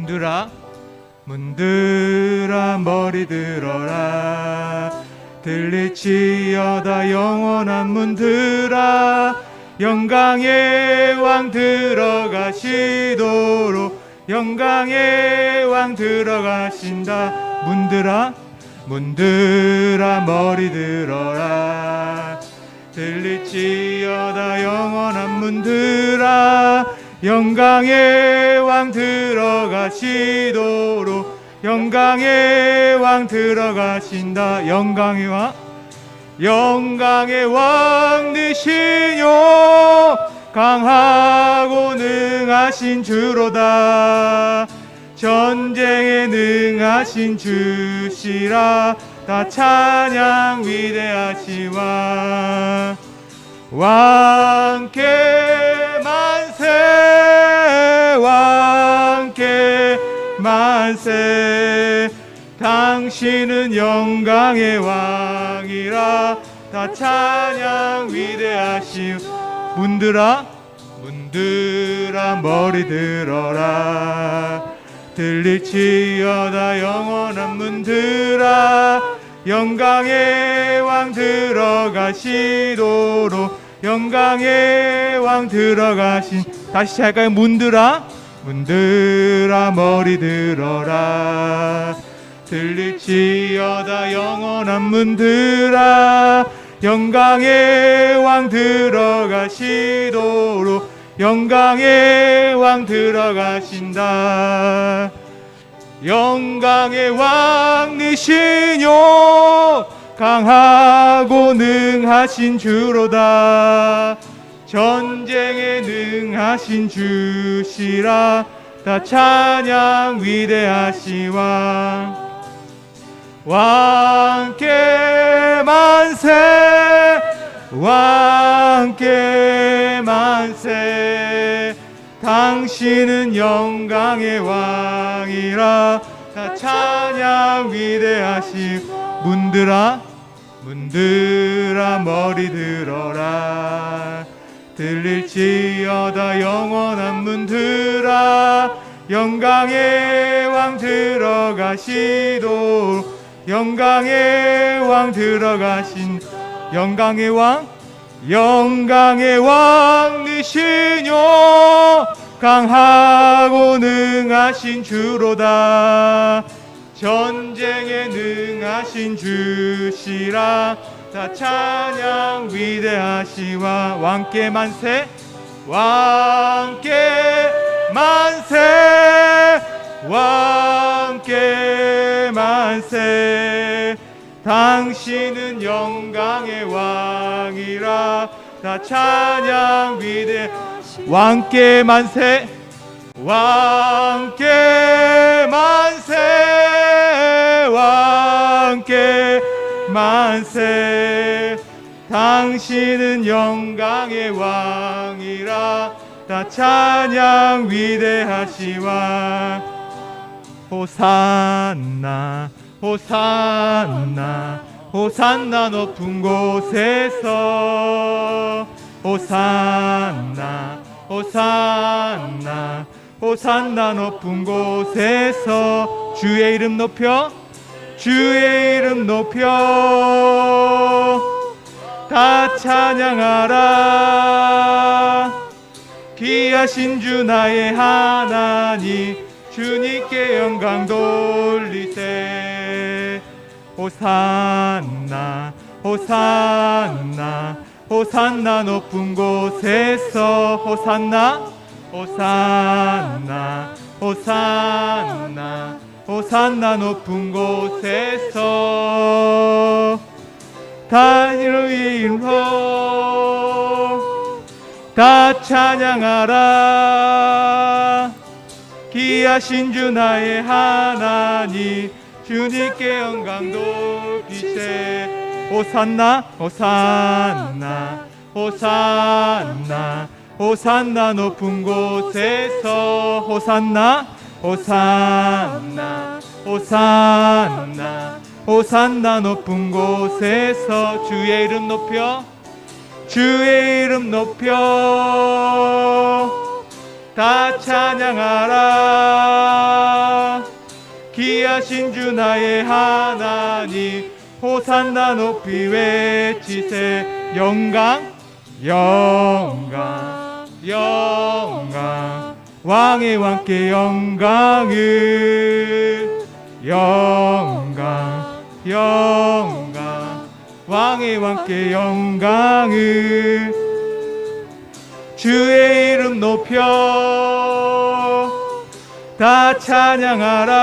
문들아 문들아 머리 들어라. 들릴지어다 영원한 문들아. 영광의 왕 들어가시도록 영광의 왕 들어가신다. 문들아 문들아 머리 들어라. 들릴지어다 영원한 문들아. 영광의 왕 들어가시도록 영광의 왕 들어가신다. 영광의 왕 영광의 왕 되시뇨. 강하고 능하신 주로다. 전쟁에 능하신 주시라. 다 찬양 위대하시와. 왕께 만세 왕께 만세. 당신은 영광의 왕이라. 다 찬양 위대하시오. 문들아 문들아 머리 들어라. 들릴지어다 영원한 문들아. 영광의 왕 들어가시도록 영광의 왕 들어가신. 다시 할까요? 문들아 문들아 머리 들어라. 들릴지어다 영원한 문들아. 영광의 왕 들어가시도록 영광의 왕 들어가신다. 영광의 왕이시뇨. 강하고 능하신 주로다. 전쟁에 능하신 주시라. 다 찬양 위대하시와. 왕께 만세 왕께 만세. 당신은 영광의 왕이라. 다 찬양 위대하시. 문들아 문들아 머리 들어라. 들릴지어다 영원한 문들아. 영광의 왕 들어가시도록 영광의 왕 들어가신. 영광의 왕 영광의 왕이시뇨. 강하고 능하신 주로다. 전쟁에 능하신 주시라. 다 찬양 위대하시와. 왕께 만세 왕께 만세 왕께 만세. 당신은 영광의 왕이라. 다 찬양 위대. 왕께 만세 왕께 만세 왕께 만세. 당신은 영광의 왕이라. 다 찬양 위대하시와. 호산나 호산나 호산나 높은 곳에서. 호산나 호산나 호산나 높은 곳에서. 주의 이름 높여 주의 이름 높여. 다 찬양하라. 귀하신 주 나의 하나님. 주님께 영광 돌리세. 호산나 호산나 호산나 높은 곳에서. 호산나 호산나 호산나 호산나 높은 곳에서. 다윗의 이름으로 다 찬양하라. 귀하신 주 나의 하나님. 주님께 영광 돌리세. 호산나 호산나 호산나 호산나 높은 곳에서. 호산나 호산나 호산나 호산나 높은 곳에서. 주의 이름 높여 주의 이름 높여. 다 찬양하라. 귀하신 주 나의 하나님 호산나 높이 외치세. 영광 영광 영광 왕의 왕께 영광을. 영광 영광 왕의 왕께 영광을. 주의 이름 높여 다 찬양하라.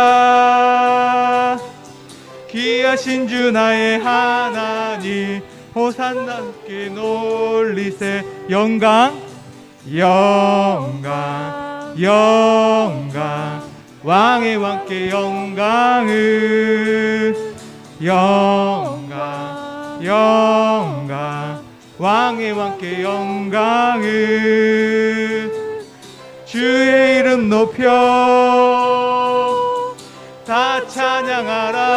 귀하신 주 나의 하나님 호산나 높이 놀리세. 영광 영광 영광 왕의 왕께 영광을. 영광 영광 왕의 왕께 영광을. 주의 이름 높여 다 찬양하라.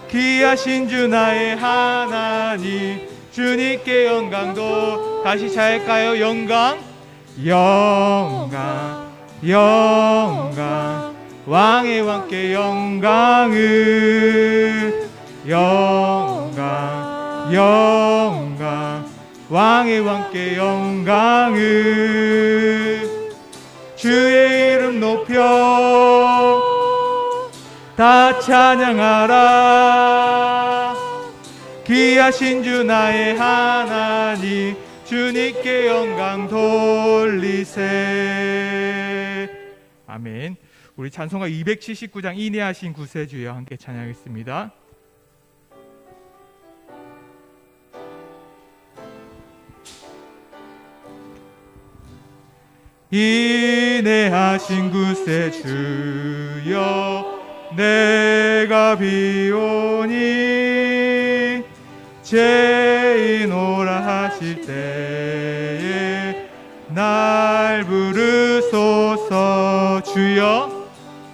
귀하신 주 나의 하나님 주님께 영광도. 다시 잘까요? 영광 영광 영광 왕의 왕께 영광을. 영광 영광 왕의 왕께 영광을. 주의 이름 높여 다 찬양하라. 귀하신 주 나의 하나님 주님께 영광 돌리세. 아멘. 우리 찬송가 279장 인내하신 구세주여 함께 찬양하겠습니다. 인내하신 구세주여 내가 비오니 죄인오라 하실 때에 날 부르소서. 주여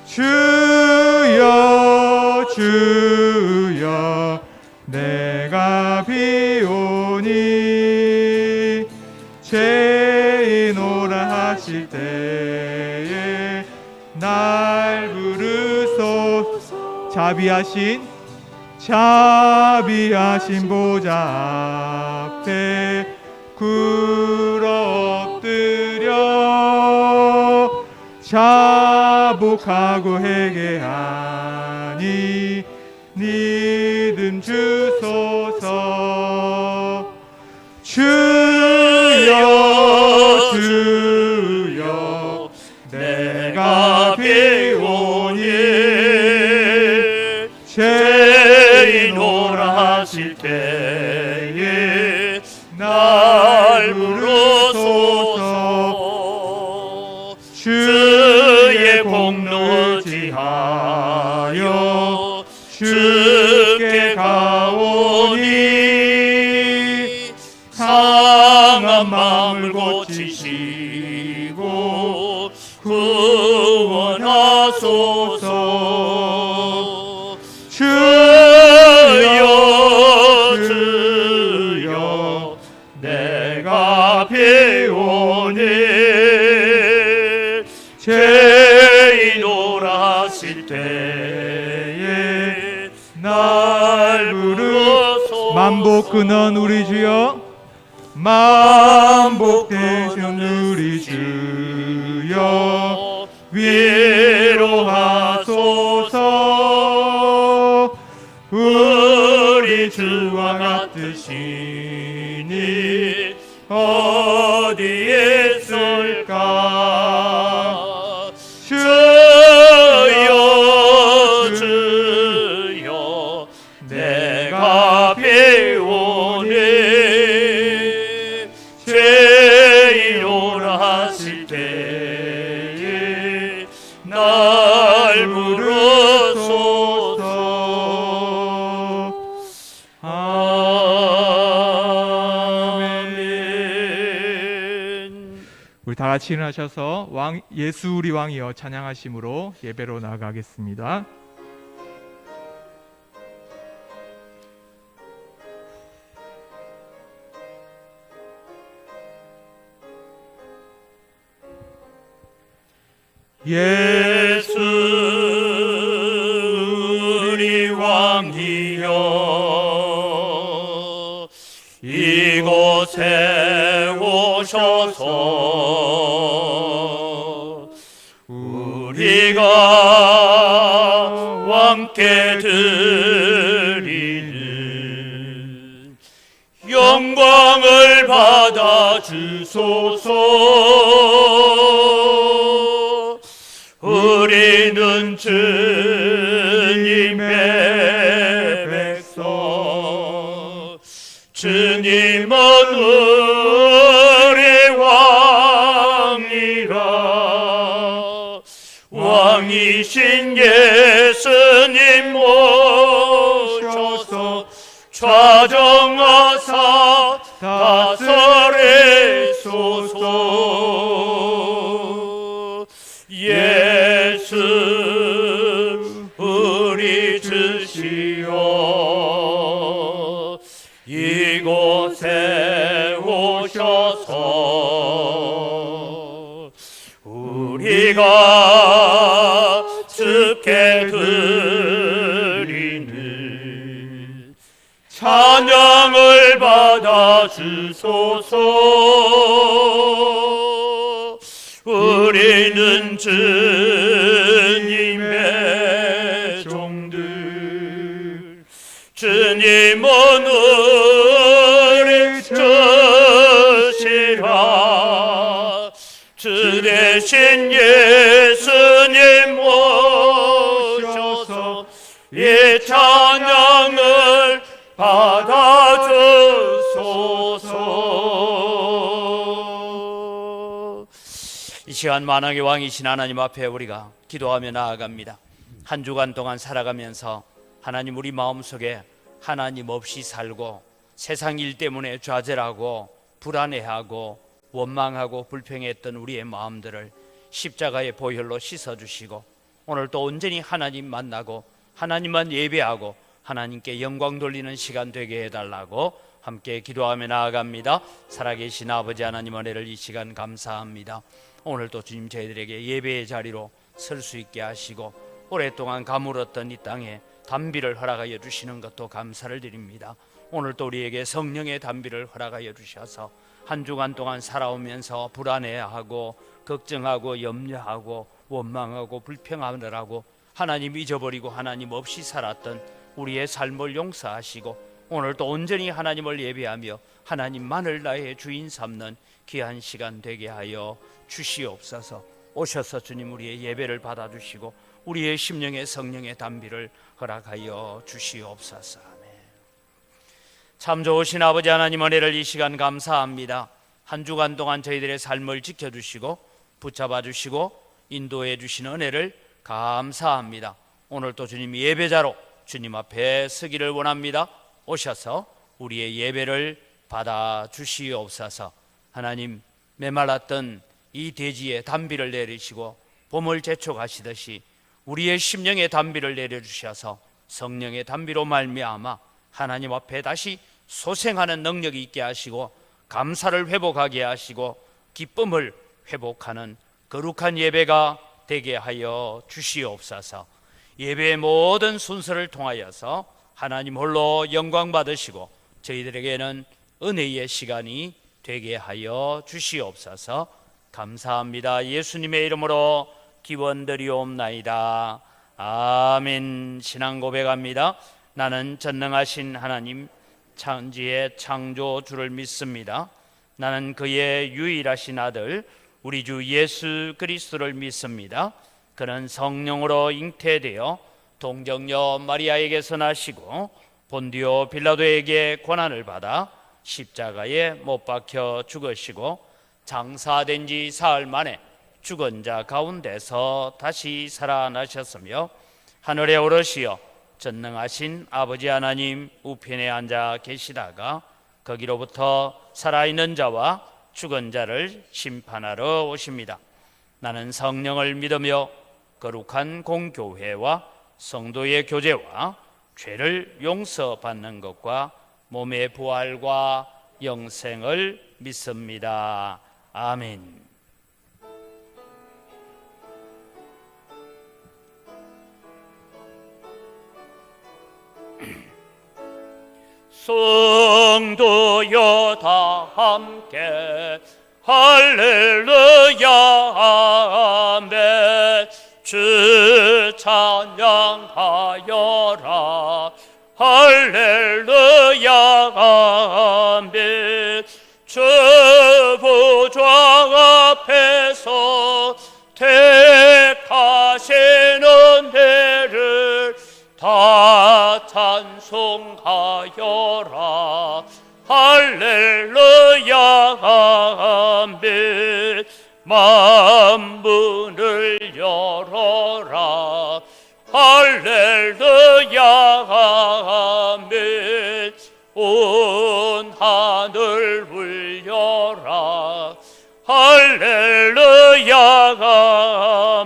주여 주여 내가 비오니 죄인오라 하실 때에 날 부르소서. 자비하신 보좌 앞에 굴어 엎드려 자복하고 회개하니 믿음 주소서. 주여 주여 내가 비오니 죄인오라 하실 때에 날 부르소서. 주의 공로 지하여 주께 가오니 상한 마음을 고치시고 구원하소서. 주여 주여 내가 비오니 죄인오라 하실 때에 날 부르소서. 만복 근원 우리 주여 만복 되신 우리 주여 위로하소서. 우리 주와 같으시니 어디에 있을까. 주여 주여 내가 비오니 죄인오라 하실 때에 날 부르소서. 아멘. 우리 다 같이 일어나셔서 예수 우리 왕이여 찬양하심으로 예배로 나아가겠습니다. 예수 우리 왕이여 이곳에 오셔서 우리가 왕께 드리는 영광을 받아 주소서. 우리는 주님의 백성, 주님은 우리 왕이라. 왕이신 예수님 모셔서 좌정하사 다스리소서. 예수 우리 주시여 이곳에 오셔서 우리가 주께 드리는 찬양을 받아 주소서. 우리는 주님의 종들, 주님은 우리 주시라. 주 대신 예수님 모셔서 이 찬양을 받아 주소서. 이 시간 만왕의 왕이신 하나님 앞에 우리가 기도하며 나아갑니다. 한 주간 동안 살아가면서 하나님 우리 마음속에 하나님 없이 살고 세상 일 때문에 좌절하고 불안해하고 원망하고 불평했던 우리의 마음들을 십자가의 보혈로 씻어주시고 오늘 또 온전히 하나님 만나고 하나님만 예배하고 하나님께 영광 돌리는 시간 되게 해달라고 함께 기도하며 나아갑니다. 살아계신 아버지 하나님 은혜를 이 시간 감사합니다. 오늘도 주님 저희들에게 예배의 자리로 설 수 있게 하시고 오랫동안 가물었던 이 땅에 단비를 허락하여 주시는 것도 감사를 드립니다. 오늘도 우리에게 성령의 단비를 허락하여 주셔서 한 주간 동안 살아오면서 불안해하고 걱정하고 염려하고 원망하고 불평하느라고 하나님 잊어버리고 하나님 없이 살았던 우리의 삶을 용서하시고 오늘도 온전히 하나님을 예배하며 하나님만을 나의 주인 삼는 귀한 시간 되게 하여 주시옵소서. 오셔서 주님 우리의 예배를 받아주시고 우리의 심령의 성령의 단비를 허락하여 주시옵소서. 아멘. 참 좋으신 아버지 하나님 은혜를 이 시간 감사합니다. 한 주간 동안 저희들의 삶을 지켜주시고 붙잡아 주시고 인도해 주시는 은혜를 감사합니다. 오늘도 주님 예배자로 주님 앞에 서기를 원합니다. 오셔서 우리의 예배를 받아 주시옵소서. 하나님 메말랐던 이 대지에 단비를 내리시고 봄을 재촉하시듯이 우리의 심령의 단비를 내려주셔서 성령의 단비로 말미암아 하나님 앞에 다시 소생하는 능력이 있게 하시고 감사를 회복하게 하시고 기쁨을 회복하는 거룩한 예배가 되게 하여 주시옵소서. 예배의 모든 순서를 통하여서 하나님 홀로 영광 받으시고 저희들에게는 은혜의 시간이 되게 하여 주시옵소서. 감사합니다. 예수님의 이름으로 기원드리옵나이다. 아멘. 신앙 고백합니다. 나는 전능하신 하나님 천지의 창조주를 믿습니다. 나는 그의 유일하신 아들 우리 주 예수 그리스도를 믿습니다. 그는 성령으로 잉태되어 동정녀 마리아에게서 나시고 본디오 빌라도에게 고난을 받아 십자가에 못 박혀 죽으시고 장사된 지 사흘 만에 죽은 자 가운데서 다시 살아나셨으며 하늘에 오르시어 전능하신 아버지 하나님 우편에 앉아 계시다가 거기로부터 살아있는 자와 죽은 자를 심판하러 오십니다. 나는 성령을 믿으며 거룩한 공교회와 성도의 교제와 죄를 용서받는 것과 몸의 부활과 영생을 믿습니다. 아멘. 성도여 다 함께 할렐루야 아멘. 주 찬양하여라 할렐루야 아멘. 주 보좌 앞에서 택하시는 배를 다 찬송하여라 할렐루야 아멘. 만문을 열어라 할렐루야 아멘. 온 하늘 울려라 할렐루야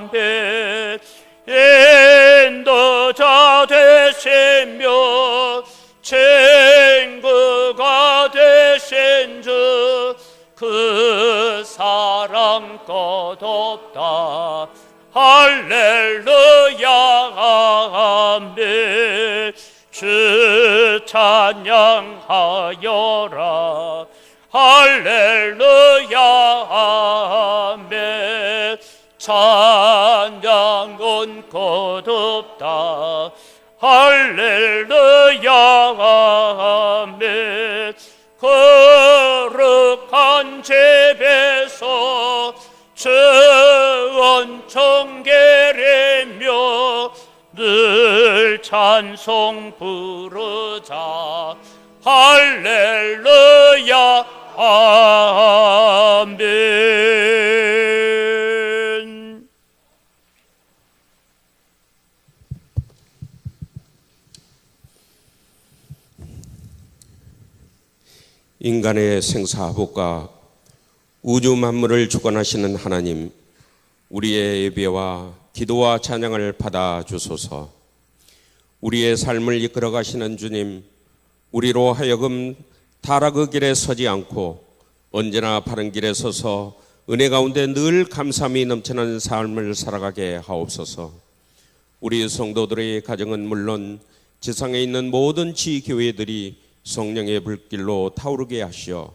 아멘. 인도자 되시며 친구가 되신 주 그 사랑 끝없다 할렐루야 아멘. 주 찬양하여라 할렐루야 아멘. 찬양은 끝없다 할렐루야 아멘. 거룩한 집에서 주원 청결이며 늘 찬송 부르자 할렐루야 아멘. 인간의 생사복과 우주 만물을 주관하시는 하나님, 우리의 예배와 기도와 찬양을 받아 주소서. 우리의 삶을 이끌어 가시는 주님, 우리로 하여금 타락의 길에 서지 않고 언제나 바른 길에 서서 은혜 가운데 늘 감사함이 넘치는 삶을 살아가게 하옵소서. 우리 성도들의 가정은 물론 지상에 있는 모든 지교회들이 성령의 불길로 타오르게 하시어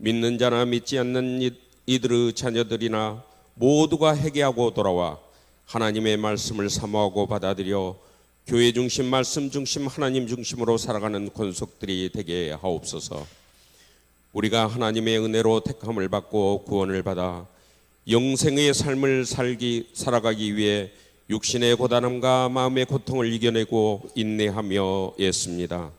믿는 자나 믿지 않는 이들의 자녀들이나 모두가 회개하고 돌아와 하나님의 말씀을 사모하고 받아들여 교회 중심, 말씀 중심, 하나님 중심으로 살아가는 권속들이 되게 하옵소서. 우리가 하나님의 은혜로 택함을 받고 구원을 받아 영생의 삶을 살아가기 위해 육신의 고단함과 마음의 고통을 이겨내고 인내하며 애씁니다.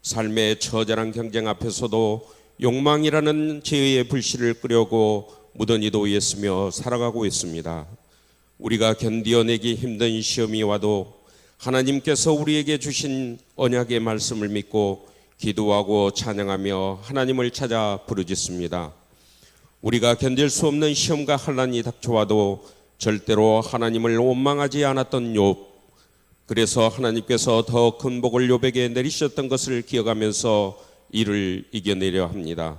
삶의 처절한 경쟁 앞에서도 욕망이라는 죄의 불씨를 끄려고 무던히도 애쓰며 살아가고 있습니다. 우리가 견디어내기 힘든 시험이 와도 하나님께서 우리에게 주신 언약의 말씀을 믿고 기도하고 찬양하며 하나님을 찾아 부르짖습니다. 우리가 견딜 수 없는 시험과 환난이 닥쳐와도 절대로 하나님을 원망하지 않았던 욥, 그래서 하나님께서 더 큰 복을 욥에게 내리셨던 것을 기억하면서 이를 이겨내려 합니다.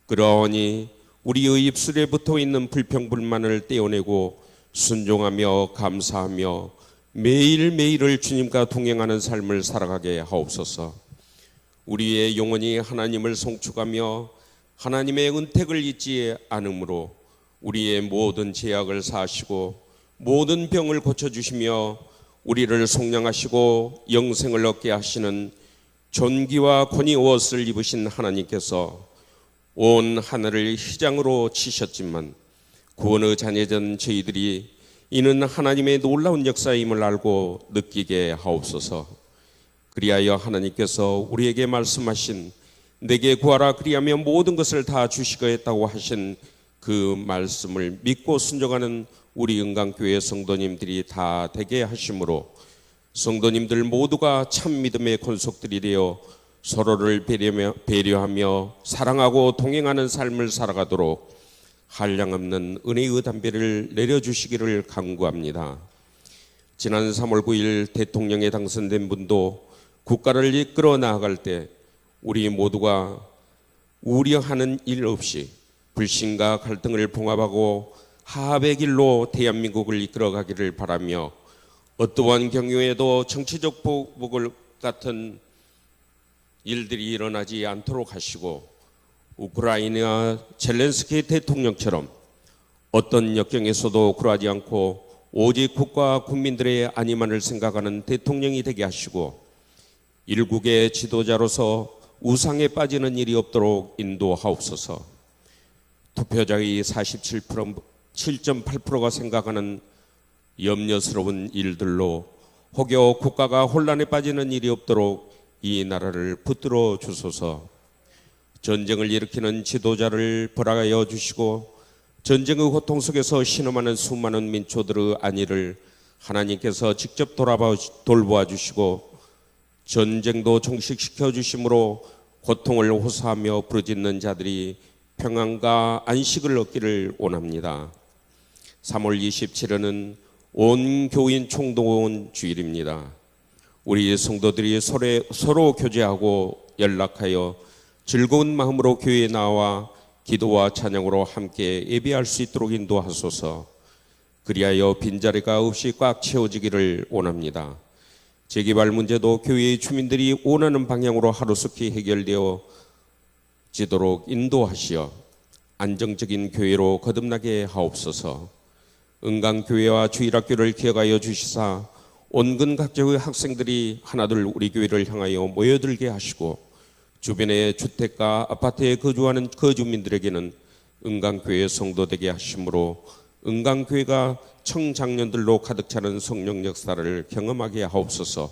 그러하니 우리의 입술에 붙어있는 불평불만을 떼어내고 순종하며 감사하며 매일매일을 주님과 동행하는 삶을 살아가게 하옵소서. 우리의 영혼이 하나님을 송축하며 하나님의 은택을 잊지 않으므로 우리의 모든 죄악을 사하시고 모든 병을 고쳐주시며 우리를 속량하시고 영생을 얻게 하시는 존귀와 권위 옷을 입으신 하나님께서 온 하늘을 휘장으로 치셨지만 구원의 자녀된 저희들이 이는 하나님의 놀라운 역사임을 알고 느끼게 하옵소서. 그리하여 하나님께서 우리에게 말씀하신 내게 구하라 그리하면 모든 것을 다 주시겠다고 하신 그 말씀을 믿고 순종하는 우리 은강교회 성도님들이 다 되게 하심으로 성도님들 모두가 참 믿음의 권속들이 되어 서로를 배려하며 사랑하고 동행하는 삶을 살아가도록 한량없는 은혜의 담배를 내려주시기를 간구합니다. 지난 3월 9일 대통령에 당선된 분도 국가를 이끌어 나아갈 때 우리 모두가 우려하는 일 없이 불신과 갈등을 봉합하고 화합의 길로 대한민국을 이끌어가기를 바라며 어떠한 경우에도 정치적 보복을 같은 일들이 일어나지 않도록 하시고 우크라이나 젤렌스키 대통령처럼 어떤 역경에서도 굴하지 않고 오직 국가 국민들의 안위만을 생각하는 대통령이 되게 하시고 일국의 지도자로서 우상에 빠지는 일이 없도록 인도하옵소서. 투표자의 7.8%가 생각하는 염려스러운 일들로 혹여 국가가 혼란에 빠지는 일이 없도록 이 나라를 붙들어 주소서. 전쟁을 일으키는 지도자를 벌하여 주시고 전쟁의 고통 속에서 신음하는 수많은 민초들의 안위를 하나님께서 직접 돌보아 주시고 전쟁도 종식시켜 주심으로 고통을 호소하며 부르짖는 자들이 평안과 안식을 얻기를 원합니다. 3월 27일은 온 교인 총동원 주일입니다. 우리 성도들이 서로 교제하고 연락하여 즐거운 마음으로 교회에 나와 기도와 찬양으로 함께 예배할 수 있도록 인도하소서. 그리하여 빈자리가 없이 꽉 채워지기를 원합니다. 재개발 문제도 교회의 주민들이 원하는 방향으로 하루속히 해결되어 지도록 인도하시어 안정적인 교회로 거듭나게 하옵소서. 은강교회와 주일학교를 기억하여 주시사 온근 각지의 학생들이 하나둘 우리 교회를 향하여 모여들게 하시고 주변의 주택가 아파트에 거주하는 거주민들에게는 은강교회 성도되게 하심으로 은강교회가 청장년들로 가득 차는 성령 역사를 경험하게 하옵소서.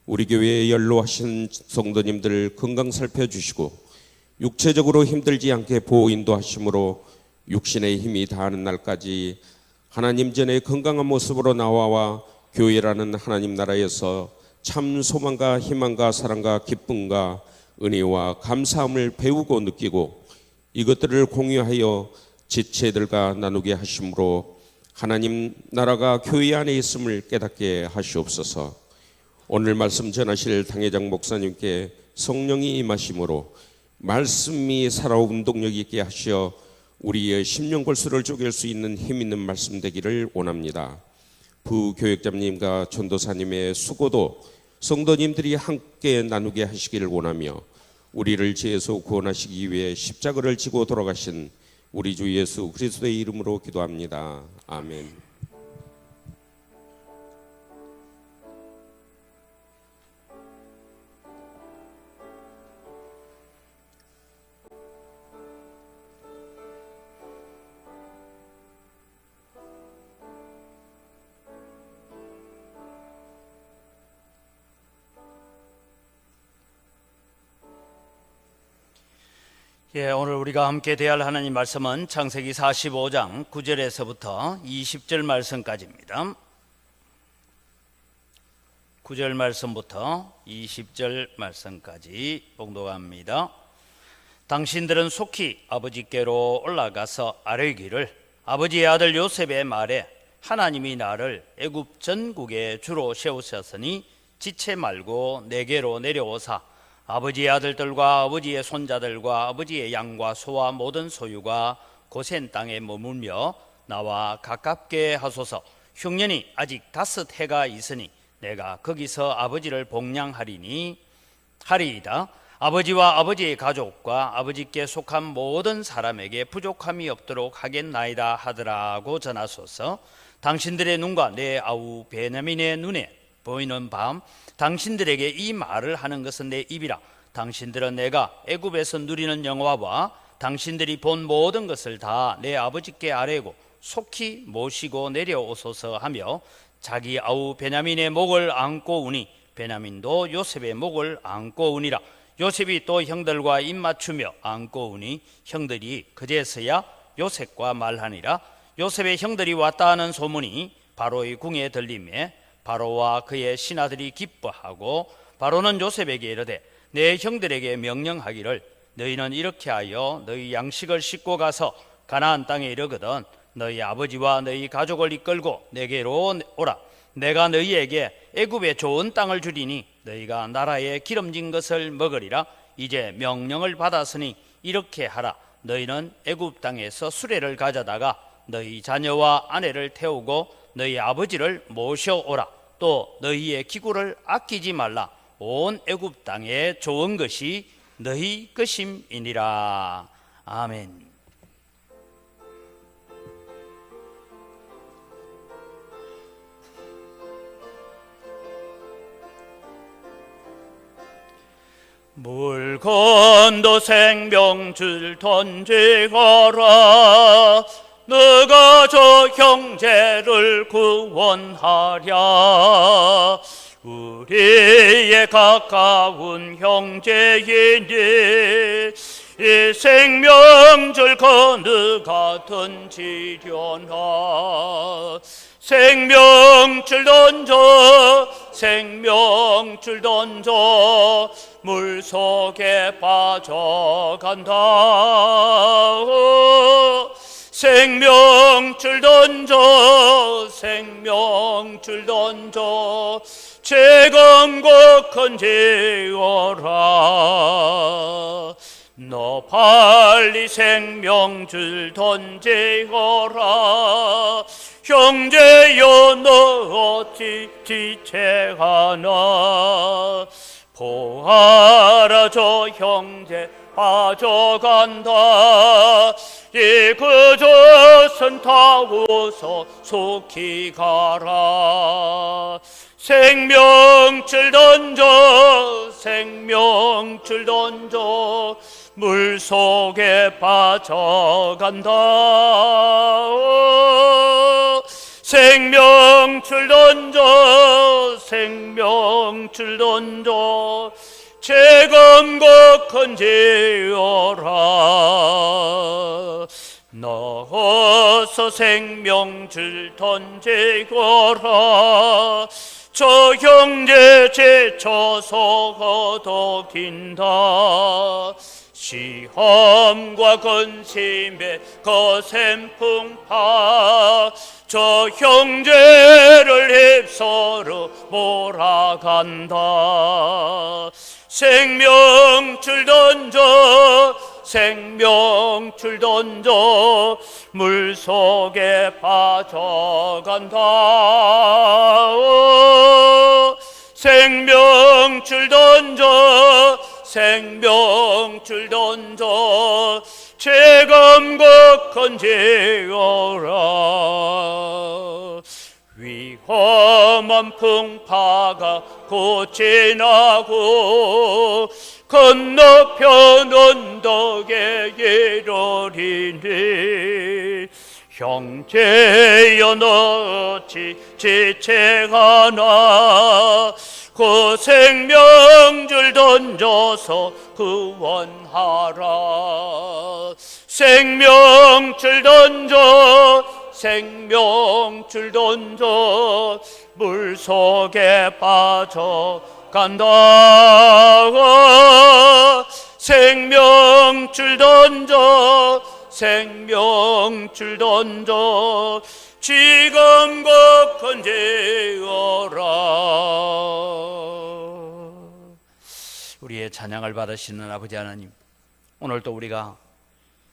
우리 교회에 연로하신 성도님들 건강 살펴주시고 육체적으로 힘들지 않게 보호 인도하심으로 육신의 힘이 다하는 날까지 하나님 전에 건강한 모습으로 나와 교회라는 하나님 나라에서 참 소망과 희망과 사랑과 기쁨과 은혜와 감사함을 배우고 느끼고 이것들을 공유하여 지체들과 나누게 하심으로 하나님 나라가 교회 안에 있음을 깨닫게 하시옵소서. 오늘 말씀 전하실 당회장 목사님께 성령이 임하심으로 말씀이 살아온 운동력 있게 하시어 우리의 심령골수를 쪼갤 수 있는 힘 있는 말씀 되기를 원합니다. 부교역장님과 전도사님의 수고도 성도님들이 함께 나누게 하시기를 원하며 우리를 죄에서 구원하시기 위해 십자가를 지고 돌아가신 우리 주 예수 그리스도의 이름으로 기도합니다. 아멘. 오늘 우리가 함께 대할 하나님 말씀은 창세기 45장 9절에서부터 20절 말씀까지입니다. 9절 말씀부터 20절 말씀까지 봉독합니다. 당신들은 속히 아버지께로 올라가서 아뢰기를 아버지의 아들 요셉의 말에 하나님이 나를 애굽 전국에 주로 세우셨으니 지체 말고 내게로 내려오사 아버지의 아들들과 아버지의 손자들과 아버지의 양과 소와 모든 소유가 고센 땅에 머물며 나와 가깝게 하소서. 흉년이 아직 5해가 있으니 내가 거기서 아버지를 복량하리이다. 아버지와 아버지의 가족과 아버지께 속한 모든 사람에게 부족함이 없도록 하겠나이다 하더라고 전하소서. 당신들의 눈과 내 아우 베냐민의 눈에 보이는 밤 당신들에게 이 말을 하는 것은 내 입이라. 당신들은 내가 애굽에서 누리는 영화와 당신들이 본 모든 것을 다 내 아버지께 아뢰고 속히 모시고 내려오소서 하며 자기 아우 베냐민의 목을 안고 우니 베냐민도 요셉의 목을 안고 우니라. 요셉이 또 형들과 입맞추며 안고 우니 형들이 그제서야 요셉과 말하니라. 요셉의 형들이 왔다 하는 소문이 바로의 궁에 들리매 바로와 그의 신하들이 기뻐하고 바로는 요셉에게 이르되 내 형들에게 명령하기를 너희는 이렇게 하여 너희 양식을 싣고 가서 가나안 땅에 이르거든 너희 아버지와 너희 가족을 이끌고 내게로 오라. 내가 너희에게 애굽의 좋은 땅을 주리니 너희가 나라에 기름진 것을 먹으리라. 이제 명령을 받았으니 이렇게 하라. 너희는 애굽 땅에서 수레를 가져다가 너희 자녀와 아내를 태우고 너희 아버지를 모셔오라. 또 너희의 기구를 아끼지 말라. 온 애굽 땅에 좋은 것이 너희 것임이니라. 아멘. 물건도 생명줄 던지거라. 너가 저 형제를 구원하랴. 우리의 가까운 형제이니 이 생명줄 거느가 던지려나. 생명줄 던져 생명줄 던져 물속에 빠져간다. 생명줄 던져 생명줄 던져 재검고 건지어라. 너 빨리 생명줄 던지어라. 형제여 너 어찌 지체하나. 보아라 저 형제 빠져간다. 이 그저선 타고서 속히 가라. 생명줄 던져 생명줄 던져 물속에 빠져간다. 생명줄 던져 생명줄 던져 재검고 건지어라. 너 어서 생명줄 던지거라. 저 형제 지쳐서 거덕인다. 시험과 근심에 거센 풍파 저 형제를 휩쓸어 몰아간다. 생명줄 던져 생명줄 던져 물속에 빠져간다. 생명줄 던져 생명줄 던져 재검고 건지어라. 위험한 풍파가 곧 지나고 건너편 언덕에 이르리니 형제여 너 어찌 지체하나. 그 생명줄 던져서 구원하라. 생명줄 던져 생명줄 던져 물속에 빠져간다. 생명줄 던져 생명줄 던져 지금 곧 건지어라. 우리의 찬양을 받으시는 아버지 하나님, 오늘도 우리가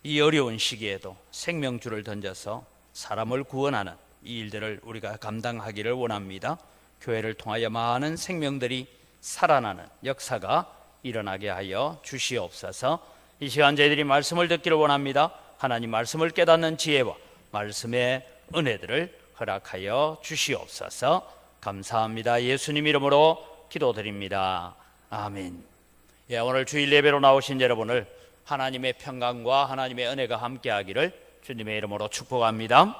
이 어려운 시기에도 생명줄을 던져서 사람을 구원하는 이 일들을 우리가 감당하기를 원합니다. 교회를 통하여 많은 생명들이 살아나는 역사가 일어나게 하여 주시옵소서. 이 시간 저희들이 말씀을 듣기를 원합니다. 하나님 말씀을 깨닫는 지혜와 말씀의 은혜들을 허락하여 주시옵소서. 감사합니다. 예수님 이름으로 기도드립니다. 아멘. 오늘 주일 예배로 나오신 여러분을 하나님의 평강과 하나님의 은혜가 함께하기를 주님의 이름으로 축복합니다.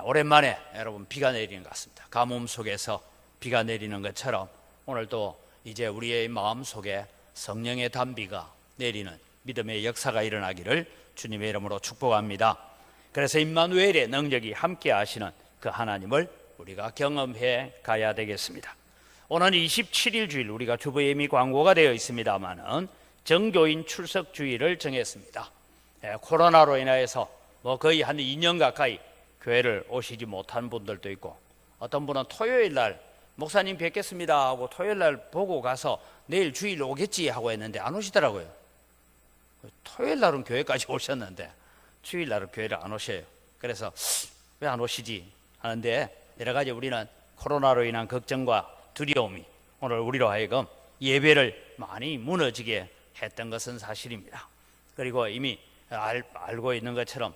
오랜만에 여러분 비가 내리는 것 같습니다. 가뭄 속에서 비가 내리는 것처럼 오늘도 이제 우리의 마음 속에 성령의 단비가 내리는 믿음의 역사가 일어나기를 주님의 이름으로 축복합니다. 그래서 임마누엘의 능력이 함께 하시는 그 하나님을 우리가 경험해 가야 되겠습니다. 오늘 27일 주일 우리가 주보 예미 광고가 되어 있습니다만은 정교인 출석 주일을 정했습니다. 코로나로 인해서 거의 한 2년 가까이 교회를 오시지 못한 분들도 있고, 어떤 분은 토요일 날 목사님 뵙겠습니다 하고 토요일 날 보고 가서 내일 주일 오겠지 하고 했는데 안 오시더라고요. 토요일 날은 교회까지 오셨는데 주일 날은 교회를 안 오셔요. 그래서 왜 안 오시지 하는데, 여러 가지 우리는 코로나로 인한 걱정과 두려움이 오늘 우리로 하여금 예배를 많이 무너지게 했던 것은 사실입니다. 그리고 이미 알고 있는 것처럼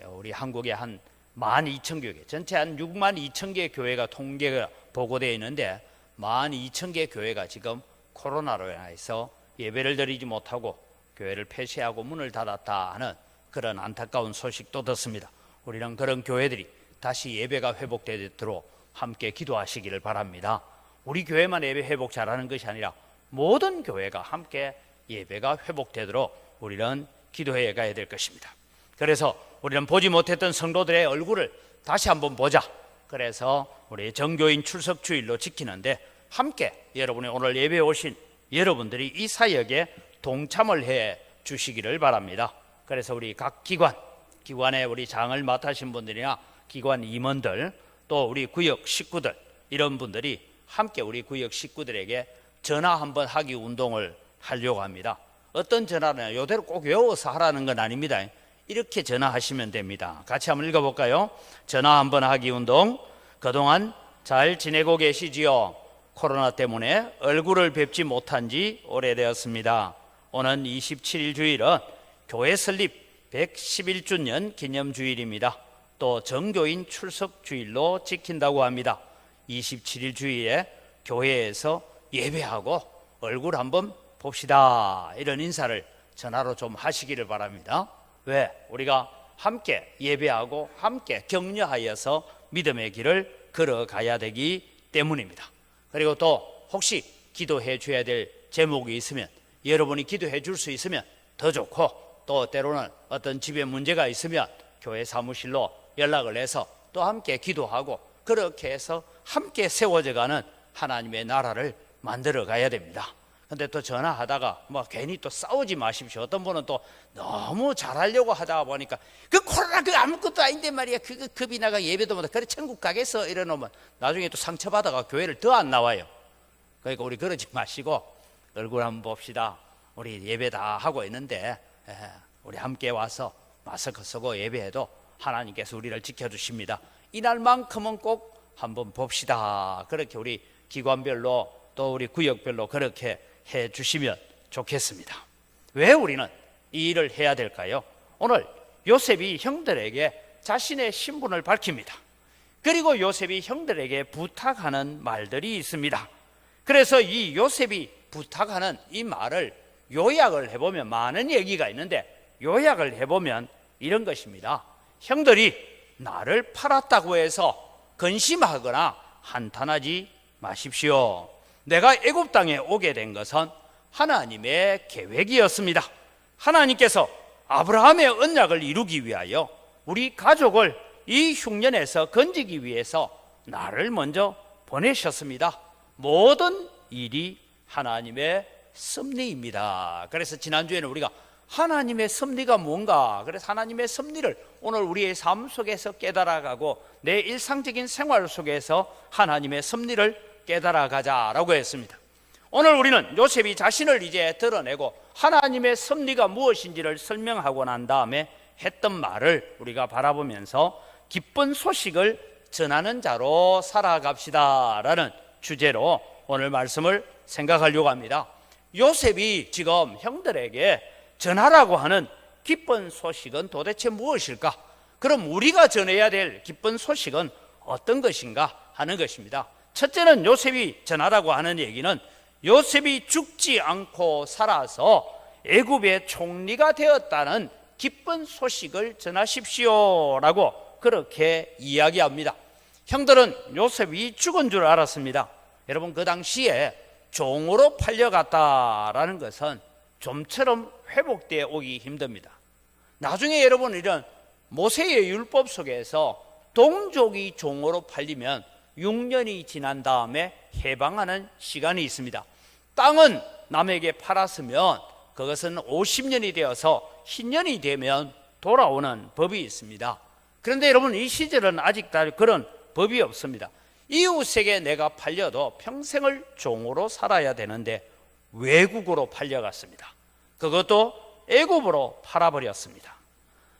우리 한국에 한 12,000개, 전체 한 62,000개 교회가 통계가 보고되어 있는데 12,000개 교회가 지금 코로나로 인해서 예배를 드리지 못하고 교회를 폐쇄하고 문을 닫았다 하는 그런 안타까운 소식도 듣습니다. 우리는 그런 교회들이 다시 예배가 회복되도록 함께 기도하시기를 바랍니다. 우리 교회만 예배 회복 잘하는 것이 아니라 모든 교회가 함께 예배가 회복되도록 우리는 기도해 가야 될 것입니다. 그래서 우리는 보지 못했던 성도들의 얼굴을 다시 한번 보자. 그래서 우리 정교인 출석 주일로 지키는데 함께 여러분이 오늘 예배에 오신 여러분들이 이 사역에 동참을 해 주시기를 바랍니다. 그래서 우리 각 기관에 우리 장을 맡으신 분들이나 기관 임원들, 또 우리 구역 식구들, 이런 분들이 함께 우리 구역 식구들에게 전화 한번 하기 운동을 하려고 합니다. 어떤 전화는 요대로 꼭 외워서 하라는 건 아닙니다. 이렇게 전화하시면 됩니다. 같이 한번 읽어볼까요? 전화 한번 하기 운동. 그동안 잘 지내고 계시지요? 코로나 때문에 얼굴을 뵙지 못한 지 오래되었습니다. 오는 27일 주일은 교회 설립 111주년 기념주일입니다. 또 정교인 출석 주일로 지킨다고 합니다. 27일 주일에 교회에서 예배하고 얼굴 한번 봅시다. 이런 인사를 전화로 좀 하시기를 바랍니다. 왜? 우리가 함께 예배하고 함께 격려하여서 믿음의 길을 걸어가야 되기 때문입니다. 그리고 또 혹시 기도해 줘야 될 제목이 있으면 여러분이 기도해 줄 수 있으면 더 좋고, 또 때로는 어떤 집에 문제가 있으면 교회 사무실로 연락을 해서 또 함께 기도하고, 그렇게 해서 함께 세워져가는 하나님의 나라를 만들어 가야 됩니다. 근데 또 전화하다가 괜히 또 싸우지 마십시오. 어떤 분은 또 너무 잘하려고 하다 보니까 그 코로나 그 아무것도 아닌데 말이야, 그거 겁이 나가 예배도 못해, 그래 천국 가겠어 이러놓으면 나중에 또 상처받아가 교회를 더 안 나와요. 그러니까 우리 그러지 마시고 얼굴 한번 봅시다. 우리 예배 다 하고 있는데 우리 함께 와서 마스크 쓰고 예배해도 하나님께서 우리를 지켜주십니다. 이날만큼은 꼭 한번 봅시다. 그렇게 우리 기관별로 또 우리 구역별로 그렇게 해 주시면 좋겠습니다. 왜 우리는 이 일을 해야 될까요? 오늘 요셉이 형들에게 자신의 신분을 밝힙니다. 그리고 요셉이 형들에게 부탁하는 말들이 있습니다. 그래서 이 요셉이 부탁하는 이 말을 요약을 해보면 많은 얘기가 있는데, 요약을 해보면 이런 것입니다. 형들이 나를 팔았다고 해서 근심하거나 한탄하지 마십시오. 내가 애굽 땅에 오게 된 것은 하나님의 계획이었습니다. 하나님께서 아브라함의 언약을 이루기 위하여 우리 가족을 이 흉년에서 건지기 위해서 나를 먼저 보내셨습니다. 모든 일이 하나님의 섭리입니다. 그래서 지난주에는 우리가 하나님의 섭리가 뭔가, 그래서 하나님의 섭리를 오늘 우리의 삶 속에서 깨달아가고 내 일상적인 생활 속에서 하나님의 섭리를 깨달아가자라고 했습니다. 오늘 우리는 요셉이 자신을 이제 드러내고 하나님의 섭리가 무엇인지를 설명하고 난 다음에 했던 말을 우리가 바라보면서 기쁜 소식을 전하는 자로 살아갑시다라는 주제로 오늘 말씀을 생각하려고 합니다. 요셉이 지금 형들에게 전하라고 하는 기쁜 소식은 도대체 무엇일까? 그럼 우리가 전해야 될 기쁜 소식은 어떤 것인가 하는 것입니다. 첫째는 요셉이 전하라고 하는 얘기는 요셉이 죽지 않고 살아서 애굽의 총리가 되었다는 기쁜 소식을 전하십시오라고 그렇게 이야기합니다. 형들은 요셉이 죽은 줄 알았습니다. 여러분, 그 당시에 종으로 팔려갔다라는 것은 좀처럼 회복되어 오기 힘듭니다. 나중에 여러분, 이런 모세의 율법 속에서 동족이 종으로 팔리면 6년이 지난 다음에 해방하는 시간이 있습니다. 땅은 남에게 팔았으면 그것은 50년이 되어서 흰년이 되면 돌아오는 법이 있습니다. 그런데 여러분, 이 시절은 아직 다 그런 법이 없습니다. 이웃에게 내가 팔려도 평생을 종으로 살아야 되는데 외국으로 팔려갔습니다. 그것도 애굽으로 팔아버렸습니다.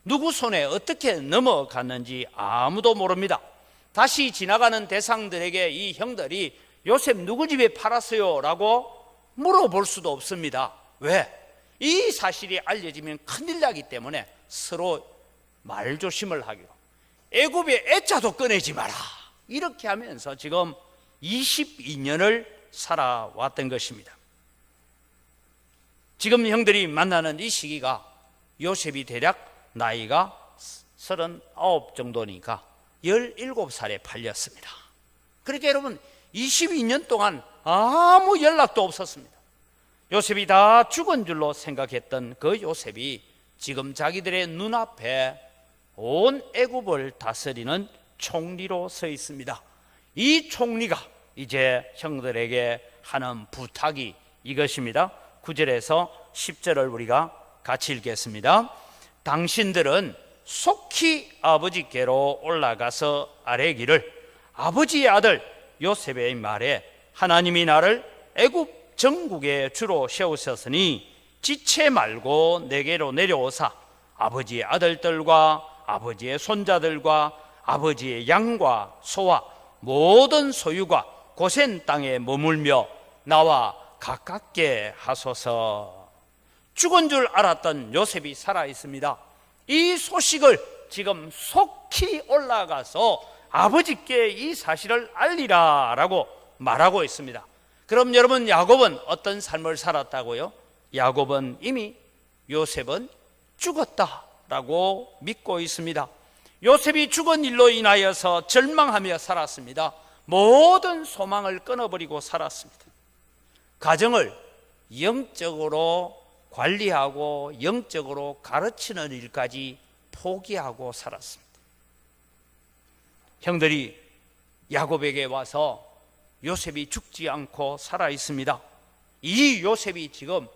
누구 손에 어떻게 넘어갔는지 아무도 모릅니다. 다시 지나가는 대상들에게 이 형들이 요셉 누구 집에 팔았어요? 라고 물어볼 수도 없습니다. 왜? 이 사실이 알려지면 큰일 나기 때문에 서로 말조심을 하기로, 애굽의 애자도 꺼내지 마라, 이렇게 하면서 지금 22년을 살아왔던 것입니다. 지금 형들이 만나는 이 시기가 요셉이 대략 나이가 39 정도니까 17살에 팔렸습니다. 그러니까 여러분 22년 동안 아무 연락도 없었습니다. 요셉이 다 죽은 줄로 생각했던 그 요셉이 지금 자기들의 눈앞에 온 애굽을 다스리는 총리로 서 있습니다. 이 총리가 이제 형들에게 하는 부탁이 이것입니다. 9절에서 10절을 우리가 같이 읽겠습니다. 당신들은 속히 아버지께로 올라가서 아뢰기를, 아버지의 아들 요셉의 말에 하나님이 나를 애굽 전국의 주로 세우셨으니 지체 말고 내게로 내려오사 아버지의 아들들과 아버지의 손자들과 아버지의 양과 소와 모든 소유가 고센 땅에 머물며 나와 가깝게 하소서. 죽은 줄 알았던 요셉이 살아 있습니다. 이 소식을 지금 속히 올라가서 아버지께 이 사실을 알리라 라고 말하고 있습니다. 그럼 여러분, 야곱은 어떤 삶을 살았다고요? 야곱은 이미 요셉은 죽었다라고 믿고 있습니다. 요셉이 죽은 일로 인하여서 절망하며 살았습니다. 모든 소망을 끊어버리고 살았습니다. 가정을 영적으로 관리하고 영적으로 가르치는 일까지 포기하고 살았습니다. 형들이 야곱에게 와서 요셉이 죽지 않고 살아 있습니다. 이 요셉이 지금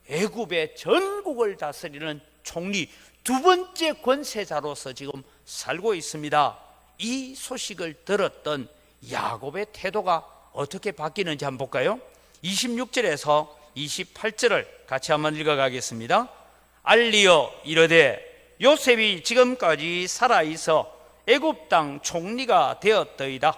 애굽의 전국을 다스리는 총리, 두 번째 권세자로서 지금 살고 있습니다. 이 소식을 들었던 야곱의 태도가 어떻게 바뀌는지 한번 볼까요? 26절에서 28절을 같이 한번 읽어가겠습니다. 알리어 이르되 요셉이 지금까지 살아있어 애굽 땅 총리가 되었더이다.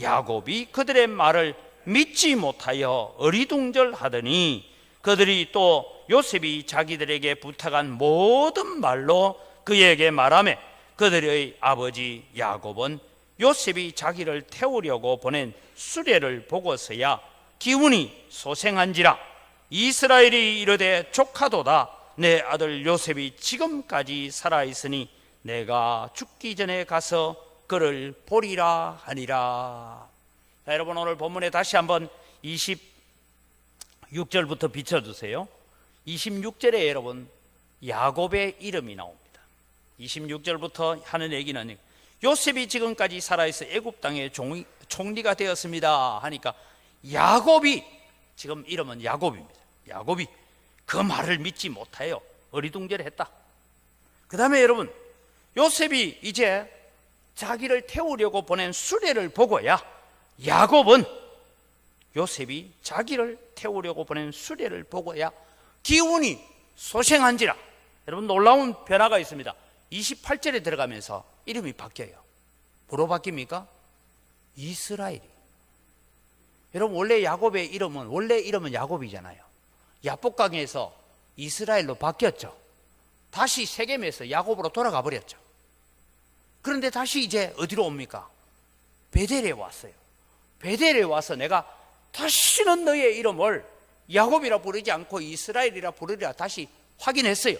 야곱이 그들의 말을 믿지 못하여 어리둥절하더니 그들이 또 요셉이 자기들에게 부탁한 모든 말로 그에게 말하며 그들의 아버지 야곱은 요셉이 자기를 태우려고 보낸 수레를 보고서야 기운이 소생한지라. 이스라엘이 이르되 조카도다. 내 아들 요셉이 지금까지 살아있으니 내가 죽기 전에 가서 그를 보리라 하니라. 자, 여러분, 오늘 본문에 다시 한번 26절부터 비춰주세요. 26절에 여러분 야곱의 이름이 나옵니다. 26절부터 하는 얘기는 요셉이 지금까지 살아있어 애굽 땅의 총리가 되었습니다 하니까 야곱이, 지금 이름은 야곱입니다. 야곱이 그 말을 믿지 못하여 어리둥절했다. 그 다음에 여러분, 요셉이 이제 자기를 태우려고 보낸 수레를 보고야 야곱은 요셉이 자기를 태우려고 보낸 수레를 보고야 기운이 소생한지라. 여러분, 놀라운 변화가 있습니다. 28절에 들어가면서 이름이 바뀌어요. 뭐로 바뀝니까? 이스라엘이. 여러분, 원래 야곱의 이름은, 원래 이름은 야곱이잖아요. 야복강에서 이스라엘로 바뀌었죠. 다시 세겜에서 야곱으로 돌아가 버렸죠. 그런데 다시 이제 어디로 옵니까? 베델에 왔어요. 베델에 와서 내가 다시는 너의 이름을 야곱이라 부르지 않고 이스라엘이라 부르리라 다시 확인했어요.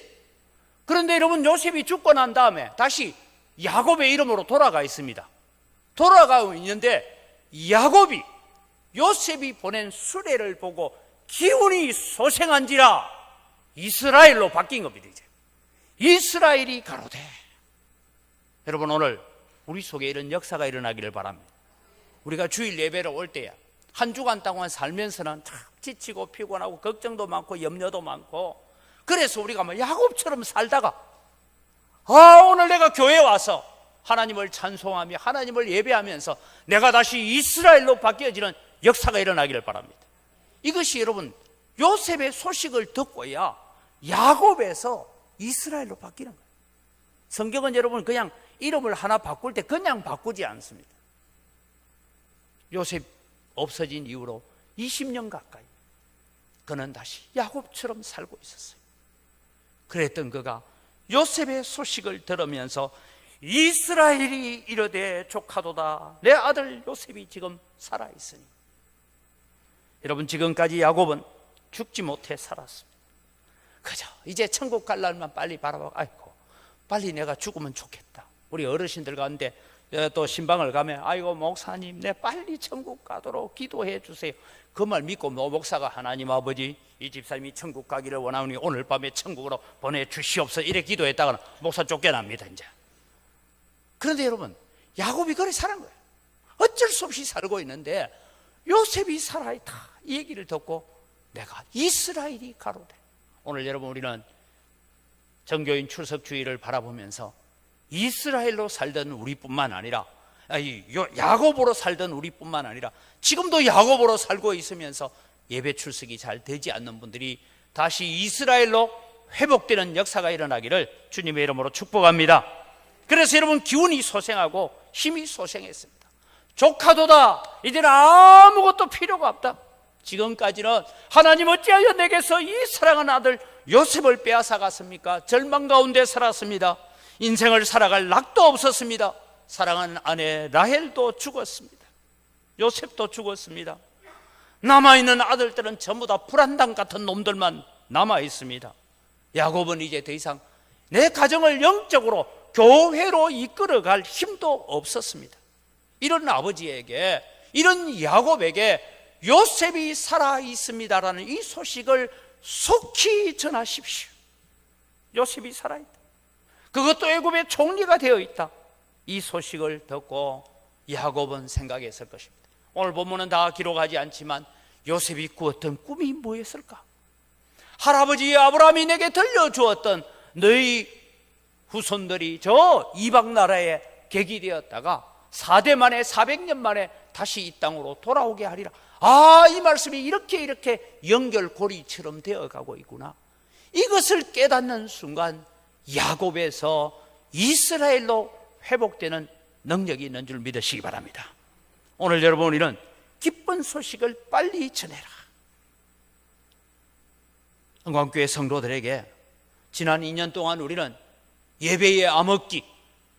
그런데 여러분, 요셉이 죽고 난 다음에 다시 야곱의 이름으로 돌아가 있습니다. 돌아가고 있는데 야곱이 요셉이 보낸 수레를 보고 기운이 소생한지라 이스라엘로 바뀐 겁니다. 이제 이스라엘이 가로되. 여러분, 오늘 우리 속에 이런 역사가 일어나기를 바랍니다. 우리가 주일 예배를 올 때야 한 주간 동안 살면서는 참 지치고 피곤하고 걱정도 많고 염려도 많고, 그래서 우리가 뭐 야곱처럼 살다가 오늘 내가 교회에 와서 하나님을 찬송하며 하나님을 예배하면서 내가 다시 이스라엘로 바뀌어지는 역사가 일어나기를 바랍니다. 이것이 여러분 요셉의 소식을 듣고야 야곱에서 이스라엘로 바뀌는 거예요. 성경은 여러분 그냥 이름을 하나 바꿀 때 그냥 바꾸지 않습니다. 요셉 없어진 이후로 20년 가까이 그는 다시 야곱처럼 살고 있었어요. 그랬던 그가 요셉의 소식을 들으면서 이스라엘이 이르되 조카도다, 내 아들 요셉이 지금 살아있으니. 여러분, 지금까지 야곱은 죽지 못해 살았습니다. 그저 이제 천국 갈 날만 빨리 바라보고, 아이고 빨리 내가 죽으면 좋겠다. 우리 어르신들 가운데 또 신방을 가면, 아이고 목사님 내 빨리 천국 가도록 기도해 주세요. 그 말 믿고 목사가 하나님 아버지 이 집사님이 천국 가기를 원하오니 오늘 밤에 천국으로 보내주시옵소서 이래 기도했다가는 목사 쫓겨납니다 이제. 그런데 여러분, 야곱이 그래 사는 거예요. 어쩔 수 없이 살고 있는데 요셉이 살아있다 이 얘기를 듣고 내가 이스라엘이 가로되. 오늘 여러분, 우리는 정교인 출석주의를 바라보면서 이스라엘로 살던 우리뿐만 아니라, 야곱으로 살던 우리뿐만 아니라 지금도 야곱으로 살고 있으면서 예배 출석이 잘 되지 않는 분들이 다시 이스라엘로 회복되는 역사가 일어나기를 주님의 이름으로 축복합니다. 그래서 여러분, 기운이 소생하고 힘이 소생했습니다. 조카도다, 이제는 아무것도 필요가 없다. 지금까지는 하나님 어찌하여 내게서 이 사랑하는 아들 요셉을 빼앗아 갔습니까? 절망 가운데 살았습니다. 인생을 살아갈 낙도 없었습니다. 사랑하는 아내 라헬도 죽었습니다. 요셉도 죽었습니다. 남아있는 아들들은 전부 다 불안당 같은 놈들만 남아있습니다. 야곱은 이제 더 이상 내 가정을 영적으로 교회로 이끌어갈 힘도 없었습니다. 이런 아버지에게, 이런 야곱에게 요셉이 살아있습니다라는 이 소식을 속히 전하십시오. 요셉이 살아있다, 그것도 애굽의 총리가 되어 있다, 이 소식을 듣고 야곱은 생각했을 것입니다. 오늘 본문은 다 기록하지 않지만 요셉이 꾸었던 꿈이 뭐였을까? 할아버지 아브라함이 내게 들려주었던 너희 후손들이 저 이방 나라에 객이 되었다가 4대 만에 400년 만에 다시 이 땅으로 돌아오게 하리라. 이 말씀이 이렇게 연결고리처럼 되어가고 있구나. 이것을 깨닫는 순간 야곱에서 이스라엘로 회복되는 능력이 있는 줄 믿으시기 바랍니다. 오늘 여러분, 우리는 기쁜 소식을 빨리 전해라. 은광교회 성도들에게 지난 2년 동안 우리는 예배의 암흑기,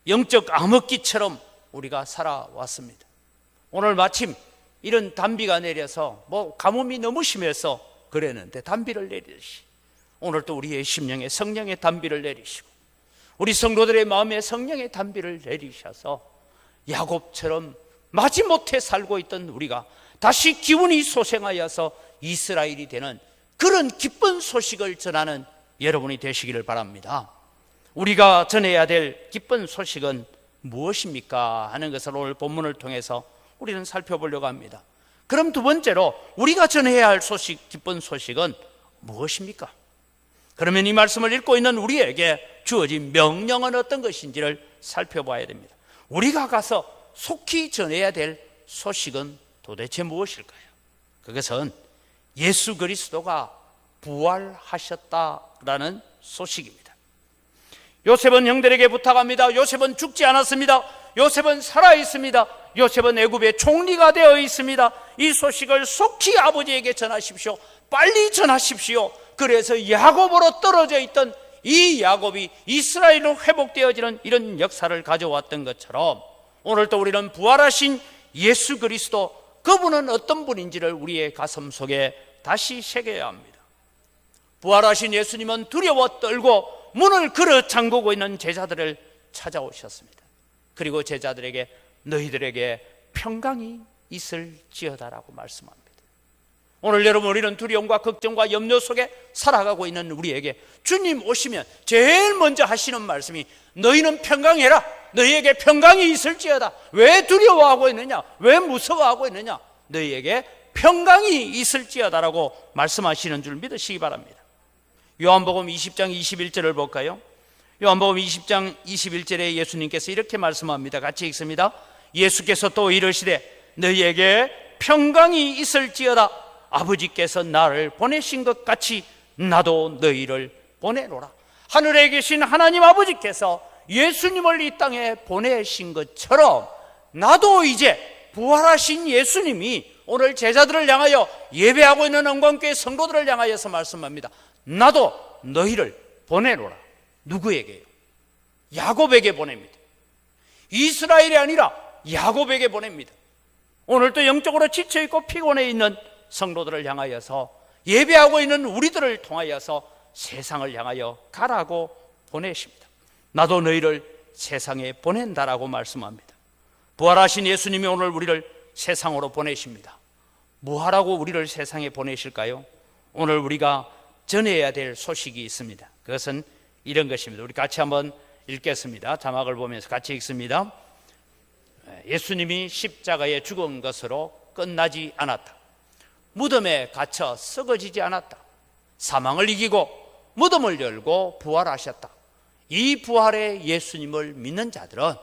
영적 암흑기처럼 우리가 살아왔습니다. 오늘 마침 이런 단비가 내려서 가뭄이 너무 심해서 그랬는데 단비를 내리듯이 오늘 또 우리의 심령에 성령의 단비를 내리시고 우리 성도들의 마음에 성령의 단비를 내리셔서 야곱처럼 마지못해 살고 있던 우리가 다시 기운이 소생하여서 이스라엘이 되는 그런 기쁜 소식을 전하는 여러분이 되시기를 바랍니다. 우리가 전해야 될 기쁜 소식은 무엇입니까? 하는 것을 오늘 본문을 통해서 우리는 살펴보려고 합니다. 그럼 두 번째로 우리가 전해야 할 소식, 기쁜 소식은 무엇입니까? 그러면 이 말씀을 읽고 있는 우리에게 주어진 명령은 어떤 것인지를 살펴봐야 됩니다. 우리가 가서 속히 전해야 될 소식은 도대체 무엇일까요? 그것은 예수 그리스도가 부활하셨다라는 소식입니다. 요셉은 형들에게 부탁합니다. 요셉은 죽지 않았습니다. 요셉은 살아있습니다. 요셉은 애굽의 총리가 되어 있습니다. 이 소식을 속히 아버지에게 전하십시오. 빨리 전하십시오. 그래서 야곱으로 떨어져 있던 이 야곱이 이스라엘로 회복되어지는 이런 역사를 가져왔던 것처럼 오늘도 우리는 부활하신 예수 그리스도, 그분은 어떤 분인지를 우리의 가슴 속에 다시 새겨야 합니다. 부활하신 예수님은 두려워 떨고 문을 걸어 잠그고 있는 제자들을 찾아오셨습니다. 그리고 제자들에게 너희들에게 평강이 있을지어다라고 말씀합니다. 오늘 여러분, 우리는 두려움과 걱정과 염려 속에 살아가고 있는 우리에게 주님 오시면 제일 먼저 하시는 말씀이 너희는 평강해라. 너희에게 평강이 있을지어다. 왜 두려워하고 있느냐? 왜 무서워하고 있느냐? 너희에게 평강이 있을지어다라고 말씀하시는 줄 믿으시기 바랍니다. 요한복음 20장 21절을 볼까요? 요한복음 20장 21절에 예수님께서 이렇게 말씀합니다. 같이 읽습니다. 예수께서 또 이르시되 너희에게 평강이 있을지어다. 아버지께서 나를 보내신 것 같이 나도 너희를 보내노라. 하늘에 계신 하나님 아버지께서 예수님을 이 땅에 보내신 것처럼 나도 이제 부활하신 예수님이 오늘 제자들을 향하여 예배하고 있는 영광교회 성도들을 향하여서 말씀합니다. 나도 너희를 보내노라. 누구에게요? 야곱에게 보냅니다. 이스라엘이 아니라 야곱에게 보냅니다. 오늘도 영적으로 지쳐있고 피곤해 있는 성도들을 향하여서 예배하고 있는 우리들을 통하여서 세상을 향하여 가라고 보내십니다. 나도 너희를 세상에 보낸다라고 말씀합니다. 부활하신 예수님이 오늘 우리를 세상으로 보내십니다. 뭐하라고 우리를 세상에 보내실까요? 오늘 우리가 전해야 될 소식이 있습니다. 그것은 이런 것입니다. 우리 같이 한번 읽겠습니다. 자막을 보면서 같이 읽습니다. 예수님이 십자가에 죽은 것으로 끝나지 않았다. 무덤에 갇혀 썩어지지 않았다. 사망을 이기고 무덤을 열고 부활하셨다. 이 부활의 예수님을 믿는 자들은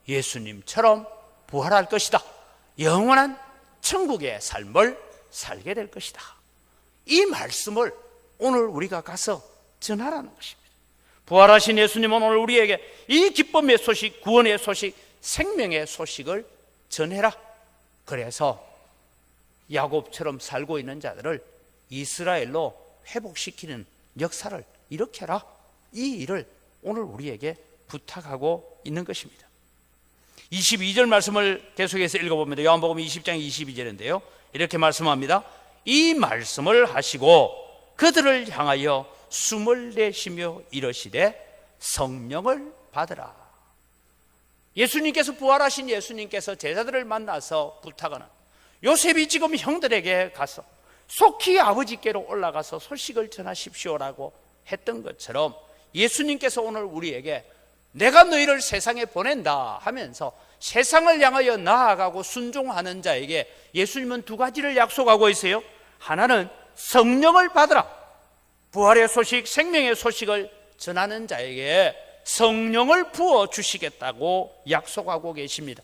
예수님처럼 부활할 것이다. 영원한 천국의 삶을 살게 될 것이다. 이 말씀을 오늘 우리가 가서 전하라는 것입니다. 부활하신 예수님은 오늘 우리에게 이 기쁨의 소식, 구원의 소식, 생명의 소식을 전해라. 그래서 야곱처럼 살고 있는 자들을 이스라엘로 회복시키는 역사를 일으켜라. 이 일을 오늘 우리에게 부탁하고 있는 것입니다. 22절 말씀을 계속해서 읽어봅니다. 요한복음 20장 22절인데요. 이렇게 말씀합니다. 이 말씀을 하시고 그들을 향하여 숨을 내쉬며 이르시되 성령을 받으라. 예수님께서 부활하신 예수님께서 제자들을 만나서 부탁하는, 요셉이 지금 형들에게 가서 속히 아버지께로 올라가서 소식을 전하십시오라고 했던 것처럼 예수님께서 오늘 우리에게 내가 너희를 세상에 보낸다 하면서 세상을 향하여 나아가고 순종하는 자에게 예수님은 두 가지를 약속하고 있어요. 하나는 성령을 받으라. 부활의 소식, 생명의 소식을 전하는 자에게 성령을 부어 주시겠다고 약속하고 계십니다.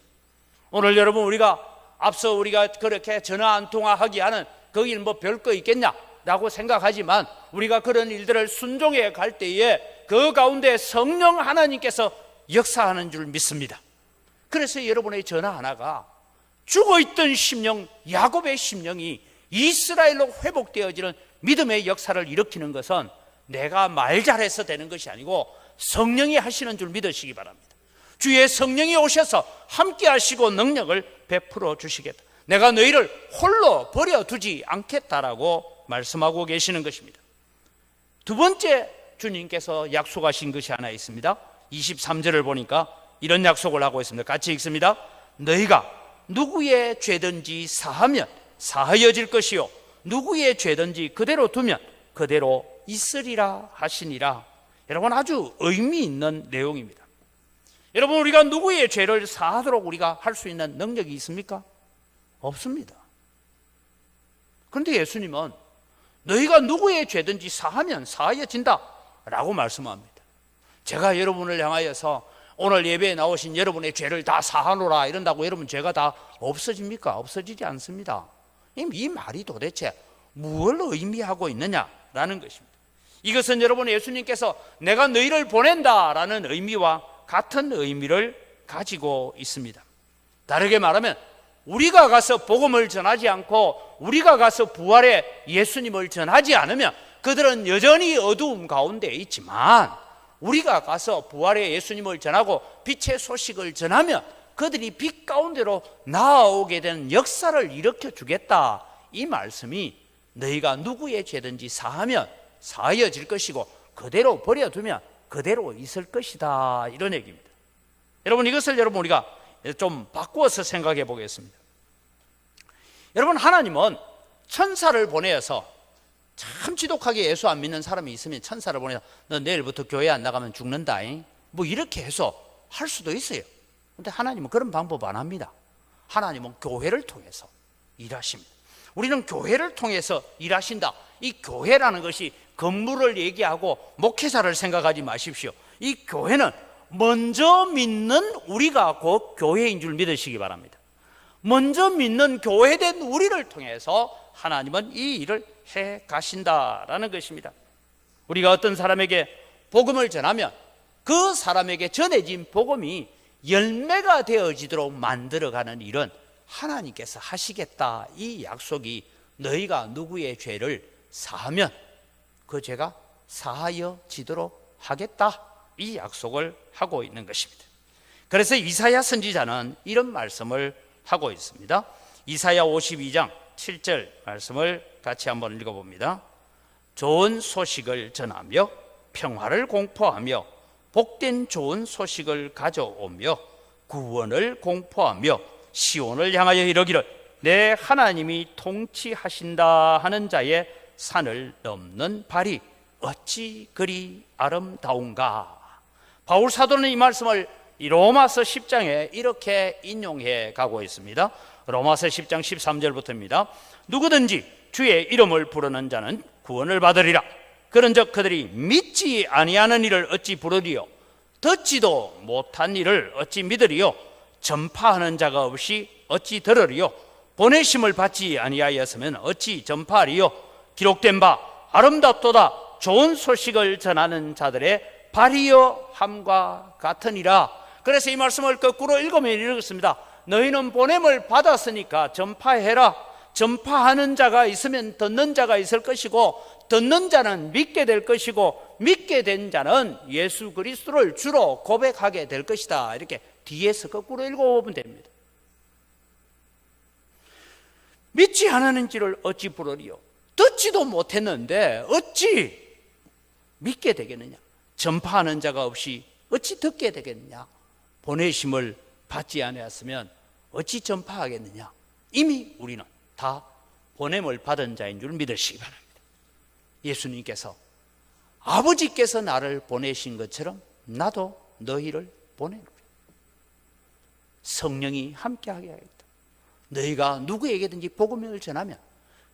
오늘 여러분, 우리가 앞서 우리가 그렇게 전화 한 통화 하기 하는 거기는 뭐 별거 있겠냐라고 생각하지만 우리가 그런 일들을 순종해 갈 때에 그 가운데 성령 하나님께서 역사하는 줄 믿습니다. 그래서 여러분의 전화 하나가 죽어있던 심령, 야곱의 심령이 이스라엘로 회복되어지는 믿음의 역사를 일으키는 것은 내가 말 잘해서 되는 것이 아니고 성령이 하시는 줄 믿으시기 바랍니다. 주의 성령이 오셔서 함께 하시고 능력을 베풀어 주시겠다. 내가 너희를 홀로 버려두지 않겠다라고 말씀하고 계시는 것입니다. 두 번째 주님께서 약속하신 것이 하나 있습니다. 23절을 보니까 이런 약속을 하고 있습니다. 같이 읽습니다. 너희가 누구의 죄든지 사하면 사하여질 것이요 누구의 죄든지 그대로 두면 그대로 있으리라 하시니라. 여러분, 아주 의미 있는 내용입니다. 여러분, 우리가 누구의 죄를 사하도록 우리가 할 수 있는 능력이 있습니까? 없습니다. 그런데 예수님은 너희가 누구의 죄든지 사하면 사하여진다 라고 말씀합니다. 제가 여러분을 향하여서 오늘 예배에 나오신 여러분의 죄를 다 사하노라 이런다고 여러분 죄가 다 없어집니까? 없어지지 않습니다. 이 말이 도대체 무엇을 의미하고 있느냐라는 것입니다. 이것은 여러분, 예수님께서 내가 너희를 보낸다라는 의미와 같은 의미를 가지고 있습니다. 다르게 말하면 우리가 가서 복음을 전하지 않고 우리가 가서 부활의 예수님을 전하지 않으면 그들은 여전히 어두움 가운데 있지만 우리가 가서 부활의 예수님을 전하고 빛의 소식을 전하면 그들이 빛 가운데로 나아오게 되는 역사를 일으켜 주겠다. 이 말씀이 너희가 누구의 죄든지 사하면 사하여질 것이고 그대로 버려두면 그대로 있을 것이다, 이런 얘기입니다. 여러분, 이것을 우리가 좀 바꾸어서 생각해 보겠습니다. 여러분, 하나님은 천사를 보내어서 참 지독하게 예수 안 믿는 사람이 있으면 천사를 보내서 너 내일부터 교회 안 나가면 죽는다 뭐 이렇게 해서 할 수도 있어요. 그런데 하나님은 그런 방법 안 합니다. 하나님은 교회를 통해서 일하십니다. 우리는 교회를 통해서 일하신다. 이 교회라는 것이 건물을 얘기하고 목회자를 생각하지 마십시오. 이 교회는 먼저 믿는 우리가 곧 교회인 줄 믿으시기 바랍니다. 먼저 믿는 교회된 우리를 통해서 하나님은 이 일을 해 가신다라는 것입니다. 우리가 어떤 사람에게 복음을 전하면 그 사람에게 전해진 복음이 열매가 되어지도록 만들어가는 일은 하나님께서 하시겠다. 이 약속이 너희가 누구의 죄를 사하면 그 죄가 사하여지도록 하겠다. 이 약속을 하고 있는 것입니다. 그래서 이사야 선지자는 이런 말씀을 하고 있습니다. 이사야 52장 7절 말씀을 같이 한번 읽어봅니다. 좋은 소식을 전하며 평화를 공포하며 복된 좋은 소식을 가져오며 구원을 공포하며 시온을 향하여 이르기를 내 하나님이 통치하신다 하는 자의 산을 넘는 발이 어찌 그리 아름다운가. 바울 사도는 이 말씀을 이 로마서 10장에 이렇게 인용해 가고 있습니다. 로마서 10장 13절부터입니다. 누구든지 주의 이름을 부르는 자는 구원을 받으리라. 그런즉 그들이 믿지 아니하는 일을 어찌 부르리요? 듣지도 못한 일을 어찌 믿으리요? 전파하는 자가 없이 어찌 들으리요? 보내심을 받지 아니하였으면 어찌 전파하리요? 기록된 바 아름답도다 좋은 소식을 전하는 자들의 발이여 함과 같으니라. 그래서 이 말씀을 거꾸로 읽으면 이렇습니다. 너희는 보냄을 받았으니까 전파해라. 전파하는 자가 있으면 듣는 자가 있을 것이고 듣는 자는 믿게 될 것이고 믿게 된 자는 예수 그리스도를 주로 고백하게 될 것이다. 이렇게 뒤에서 거꾸로 읽어보면 됩니다. 믿지 않았는지를 어찌 부르리요? 듣지도 못했는데 어찌 믿게 되겠느냐? 전파하는 자가 없이 어찌 듣게 되겠느냐? 보내심을 받지 아니했으면 어찌 전파하겠느냐? 이미 우리는 다 보냄을 받은 자인 줄 믿으시기 바랍니다. 예수님께서 아버지께서 나를 보내신 것처럼 나도 너희를 보내노라. 성령이 함께하게 하겠다. 너희가 누구에게든지 복음을 전하면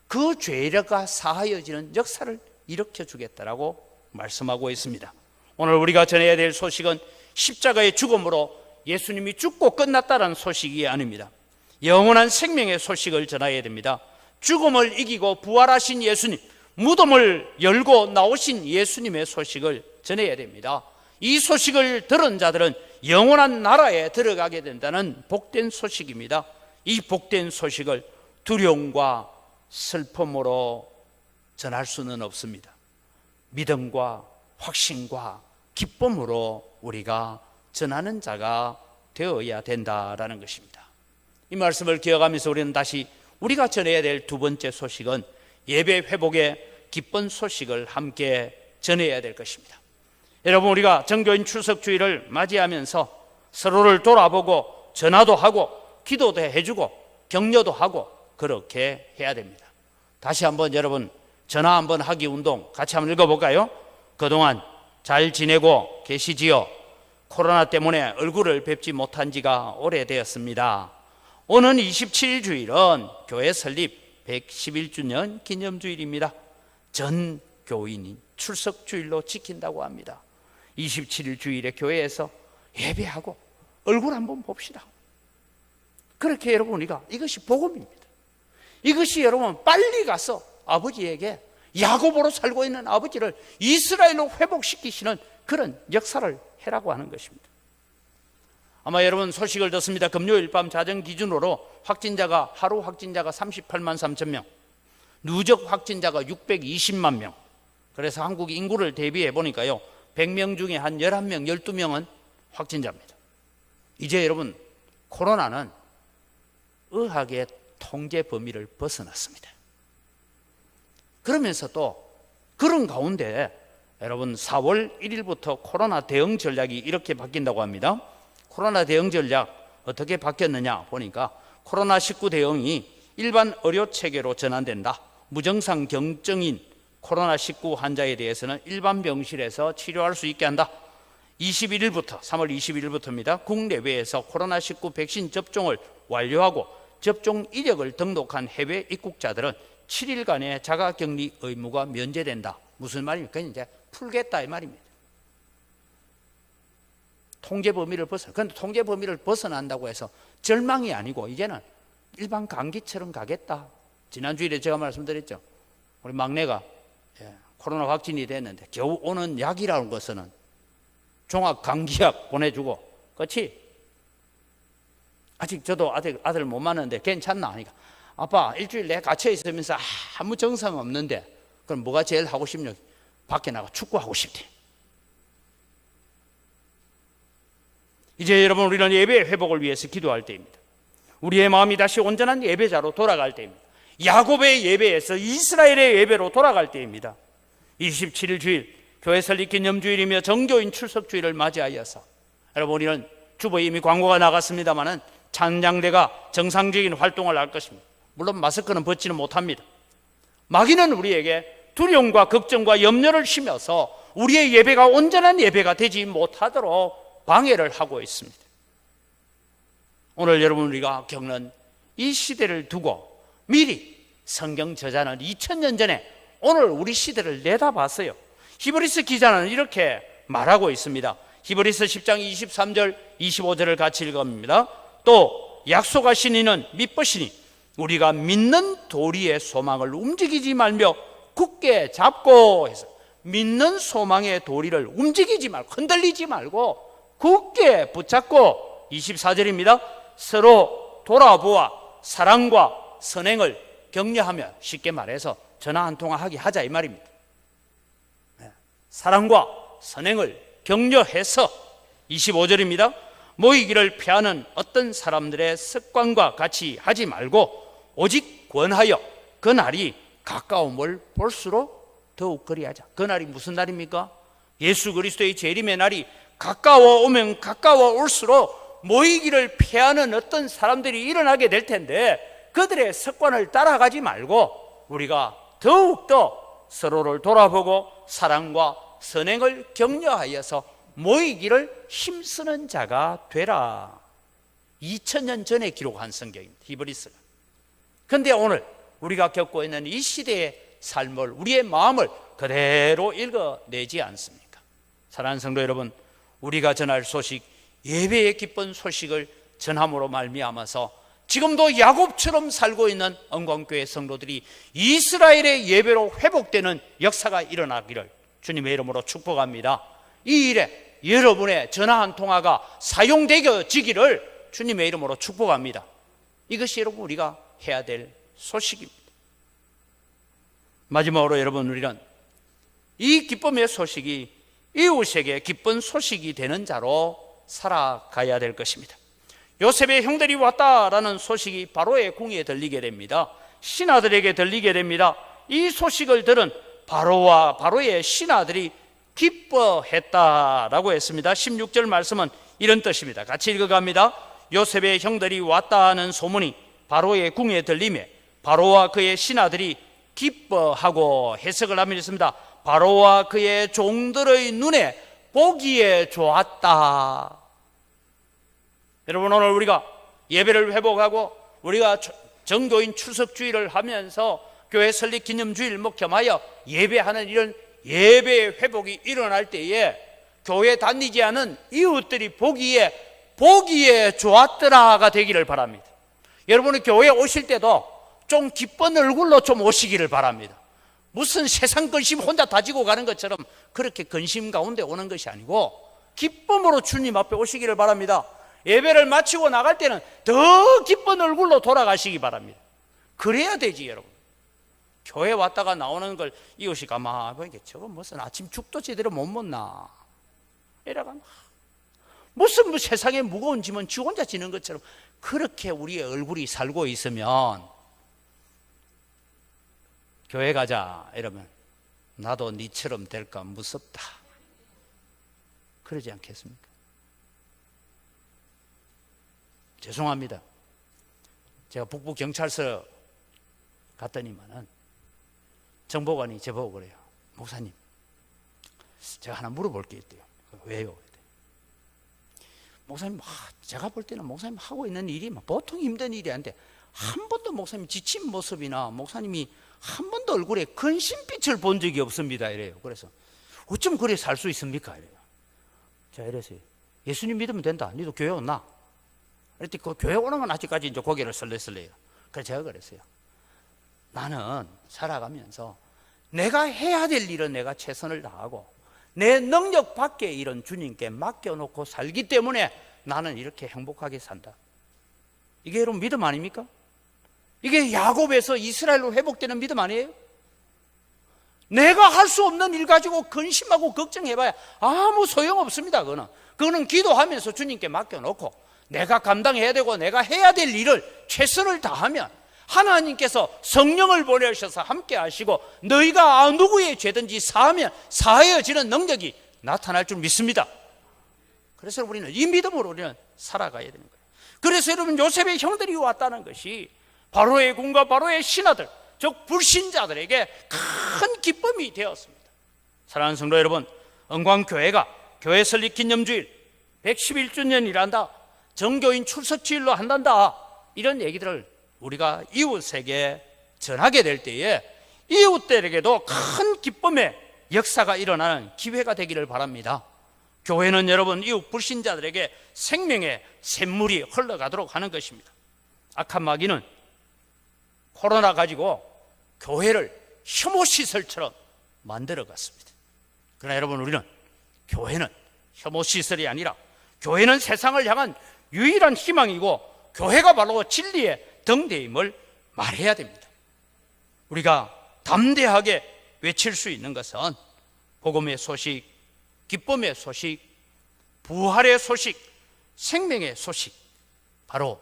그 죄가 사하여지는 역사를 일으켜 주겠다라고 말씀하고 있습니다. 오늘 우리가 전해야 될 소식은 십자가의 죽음으로 예수님이 죽고 끝났다는 소식이 아닙니다. 영원한 생명의 소식을 전해야 됩니다. 죽음을 이기고 부활하신 예수님, 무덤을 열고 나오신 예수님의 소식을 전해야 됩니다. 이 소식을 들은 자들은 영원한 나라에 들어가게 된다는 복된 소식입니다. 이 복된 소식을 두려움과 슬픔으로 전할 수는 없습니다. 믿음과 확신과 기쁨으로 우리가 전하는 자가 되어야 된다라는 것입니다. 이 말씀을 기억하면서 우리는 다시 우리가 전해야 될 두 번째 소식은 예배 회복의 기쁜 소식을 함께 전해야 될 것입니다. 여러분, 우리가 정교인 추석 주일을 맞이하면서 서로를 돌아보고 전화도 하고 기도도 해주고 격려도 하고 그렇게 해야 됩니다. 다시 한번 여러분 전화 한번 하기 운동 같이 한번 읽어볼까요? 그동안 잘 지내고 계시지요? 코로나 때문에 얼굴을 뵙지 못한 지가 오래되었습니다. 오는 27일 주일은 교회 설립 111주년 기념주일입니다. 전 교인이 출석 주일로 지킨다고 합니다. 27일 주일에 교회에서 예배하고 얼굴 한번 봅시다. 그렇게 여러분 우리가 이것이 복음입니다. 이것이 여러분 빨리 가서 아버지에게 야고보로 살고 있는 아버지를 이스라엘로 회복시키시는 그런 역사를 해라고 하는 것입니다. 아마 여러분 소식을 듣습니다. 금요일 밤 자정 기준으로 하루 확진자가 38만 3천 명, 누적 확진자가 620만 명. 그래서 한국 인구를 대비해 보니까요 100명 중에 한 11명, 12명은 확진자입니다. 이제 여러분 코로나는 의학의 통제 범위를 벗어났습니다. 그러면서 또 그런 가운데 여러분 4월 1일부터 코로나 대응 전략이 이렇게 바뀐다고 합니다. 코로나 대응 전략 어떻게 바뀌었느냐 보니까 코로나19 대응이 일반 의료 체계로 전환된다. 무증상 경증인 코로나19 환자에 대해서는 일반 병실에서 치료할 수 있게 한다. 21일부터 3월 21일부터입니다. 국내외에서 코로나19 백신 접종을 완료하고 접종 이력을 등록한 해외 입국자들은 7일간의 자가격리 의무가 면제된다. 무슨 말입니까? 이제 풀겠다 이 말입니다. 통제 범위를 그런데 통제 범위를 벗어난다고 해서 절망이 아니고 이제는 일반 감기처럼 가겠다. 지난주일에 제가 말씀드렸죠. 우리 막내가 코로나 확진이 됐는데 겨우 오는 약이라는 것은 종합 감기약 보내주고 그렇지? 아직 저도 아들 못 만났는데 괜찮나 하니까 아빠 일주일 내가 갇혀 있으면서 아무 정상 없는데 그럼 뭐가 제일 하고 싶냐? 밖에 나가 축구하고 싶대. 이제 여러분 우리는 예배의 회복을 위해서 기도할 때입니다. 우리의 마음이 다시 온전한 예배자로 돌아갈 때입니다. 야곱의 예배에서 이스라엘의 예배로 돌아갈 때입니다. 27일 주일 교회 설립 기념주일이며 정교인 출석주일을 맞이하여서 여러분 우리는 주보에 이미 광고가 나갔습니다마는 찬양대가 정상적인 활동을 할 것입니다. 물론 마스크는 벗지는 못합니다. 마귀는 우리에게 두려움과 걱정과 염려를 심어서 우리의 예배가 온전한 예배가 되지 못하도록 방해를 하고 있습니다. 오늘 여러분 우리가 겪는 이 시대를 두고 미리 성경 저자는 2000년 전에 오늘 우리 시대를 내다봤어요. 히브리서 기자는 이렇게 말하고 있습니다. 히브리서 10장 23절 25절을 같이 읽어봅니다. 또 약속하신 이는 믿으시니 우리가 믿는 도리의 소망을 움직이지 말며 굳게 잡고 해서 믿는 소망의 도리를 움직이지 말고 흔들리지 말고 굳게 붙잡고 24절입니다. 서로 돌아보아 사랑과 선행을 격려하며 쉽게 말해서 전화 한 통화하게 하자 이 말입니다. 사랑과 선행을 격려해서 25절입니다. 모이기를 피하는 어떤 사람들의 습관과 같이 하지 말고 오직 권하여 그 날이 가까움을 볼수록 더욱 그리하자. 그 날이 무슨 날입니까? 예수 그리스도의 재림의 날이 가까워 오면 가까워 올수록 모이기를 피하는 어떤 사람들이 일어나게 될 텐데 그들의 습관을 따라가지 말고 우리가 더욱더 서로를 돌아보고 사랑과 선행을 격려하여서 모이기를 힘쓰는 자가 되라. 2000년 전에 기록한 성경입니다. 히브리서가. 그런데 오늘 우리가 겪고 있는 이 시대의 삶을 우리의 마음을 그대로 읽어내지 않습니까? 사랑하는 성도 여러분, 우리가 전할 소식, 예배의 기쁜 소식을 전함으로 말미암아서 지금도 야곱처럼 살고 있는 언광교회 성도들이 이스라엘의 예배로 회복되는 역사가 일어나기를 주님의 이름으로 축복합니다. 이 일에 여러분의 전화 한 통화가 사용되어지기를 주님의 이름으로 축복합니다. 이것이 여러분 우리가 해야 될 소식입니다. 마지막으로 여러분 우리는 이 기쁨의 소식이 이웃에게 기쁜 소식이 되는 자로 살아가야 될 것입니다. 요셉의 형들이 왔다라는 소식이 바로의 궁에 들리게 됩니다. 신하들에게 들리게 됩니다. 이 소식을 들은 바로와 바로의 신하들이 기뻐했다라고 했습니다. 16절 말씀은 이런 뜻입니다. 같이 읽어갑니다. 요셉의 형들이 왔다는 소문이 바로의 궁에 들리매 바로와 그의 신하들이 기뻐하고 해석을 하면 있습니다. 바로와 그의 종들의 눈에 보기에 좋았다. 여러분 오늘 우리가 예배를 회복하고 우리가 정교인 출석주의를 하면서 교회 설립 기념주의를 목겸하여 예배하는 이런 예배의 회복이 일어날 때에 교회 다니지 않은 이웃들이 보기에 좋았더라가 되기를 바랍니다. 여러분이 교회에 오실 때도 좀 기쁜 얼굴로 좀 오시기를 바랍니다. 무슨 세상 근심 혼자 다지고 가는 것처럼 그렇게 근심 가운데 오는 것이 아니고 기쁨으로 주님 앞에 오시기를 바랍니다. 예배를 마치고 나갈 때는 더 기쁜 얼굴로 돌아가시기 바랍니다. 그래야 되지 여러분. 교회 왔다가 나오는 걸 이웃이 가만 보니까 저거 무슨 아침 죽도 제대로 못 먹나 이래가 무슨 세상에 무거운 짐은 지 혼자 지는 것처럼 그렇게 우리의 얼굴이 살고 있으면 교회 가자 이러면 나도 니처럼 될까 무섭다 그러지 않겠습니까? 죄송합니다. 제가 북부경찰서 갔더니만은 정보관이 저보고 그래요. 목사님, 제가 하나 물어볼 게 있대요. 왜요? 목사님, 제가 볼 때는 목사님 하고 있는 일이 보통 힘든 일이 아닌데 한 번도 목사님 지친 모습이나 목사님이 한 번도 얼굴에 근심빛을 본 적이 없습니다. 이래요. 그래서 어쩜 그래 살 수 있습니까? 이래요. 자, 이래서요. 예수님 믿으면 된다. 니도 교회 온나? 그랬더니 그 교회 오는 건 아직까지 이제 고개를 설레설레요. 그래서 제가 그랬어요. 나는 살아가면서 내가 해야 될 일은 내가 최선을 다하고 내 능력 밖의 일은 주님께 맡겨놓고 살기 때문에 나는 이렇게 행복하게 산다. 이게 여러분 믿음 아닙니까? 이게 야곱에서 이스라엘로 회복되는 믿음 아니에요? 내가 할 수 없는 일 가지고 근심하고 걱정해봐야 아무 소용없습니다. 그거는 기도하면서 주님께 맡겨놓고 내가 감당해야 되고 내가 해야 될 일을 최선을 다하면 하나님께서 성령을 보내셔서 함께 하시고 너희가 누구의 죄든지 사하면 사하여지는 능력이 나타날 줄 믿습니다. 그래서 우리는 이 믿음으로 우리는 살아가야 되는 거예요. 그래서 여러분 요셉의 형들이 왔다는 것이 바로의 군과 바로의 신하들, 즉 불신자들에게 큰 기쁨이 되었습니다. 사랑하는 성도 여러분, 은광교회가 교회 설립 기념주일 111주년이란다, 정교인 출석주일로 한단다, 이런 얘기들을 우리가 이웃에게 전하게 될 때에 이웃들에게도 큰 기쁨의 역사가 일어나는 기회가 되기를 바랍니다. 교회는 여러분 이웃 불신자들에게 생명의 샘물이 흘러가도록 하는 것입니다. 악한 마귀는 코로나 가지고 교회를 혐오시설처럼 만들어갔습니다. 그러나 여러분, 우리는 교회는 혐오시설이 아니라 교회는 세상을 향한 유일한 희망이고 교회가 바로 진리의 등대임을 말해야 됩니다. 우리가 담대하게 외칠 수 있는 것은 복음의 소식, 기쁨의 소식, 부활의 소식, 생명의 소식, 바로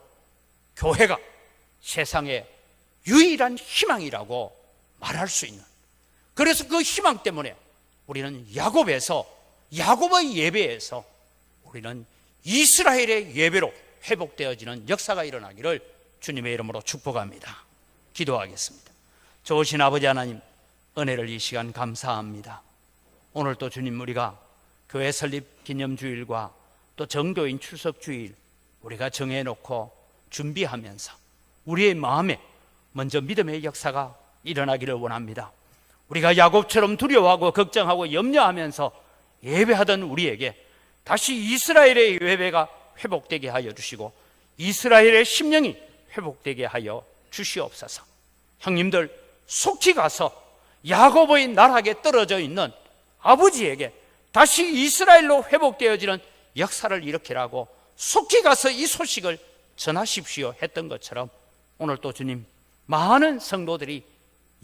교회가 세상의 유일한 희망이라고 말할 수 있는, 그래서 그 희망 때문에 우리는 야곱의 예배에서 우리는 이스라엘의 예배로 회복되어지는 역사가 일어나기를 주님의 이름으로 축복합니다. 기도하겠습니다. 좋으신 아버지 하나님, 은혜를 이 시간 감사합니다. 오늘 또 주님, 우리가 교회 설립 기념주일과 또 정교인 출석주일 우리가 정해놓고 준비하면서 우리의 마음에 먼저 믿음의 역사가 일어나기를 원합니다. 우리가 야곱처럼 두려워하고 걱정하고 염려하면서 예배하던 우리에게 다시 이스라엘의 예배가 회복되게 하여 주시고 이스라엘의 심령이 회복되게 하여 주시옵소서. 형님들, 속히 가서 야곱의 나락에 떨어져 있는 아버지에게 다시 이스라엘로 회복되어지는 역사를 일으키라고 속히 가서 이 소식을 전하십시오 했던 것처럼 오늘 또 주님, 많은 성도들이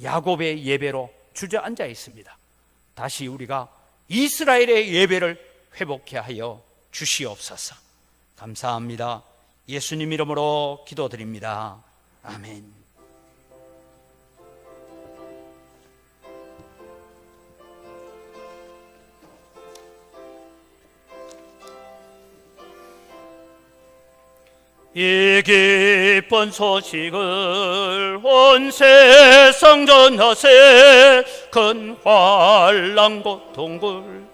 야곱의 예배로 주저앉아 있습니다. 다시 우리가 이스라엘의 예배를 회복케 하여 주시옵소서. 감사합니다. 예수님 이름으로 기도드립니다. 아멘. 이 기쁜 소식을 온 세상 전하세. 큰 환난 고통을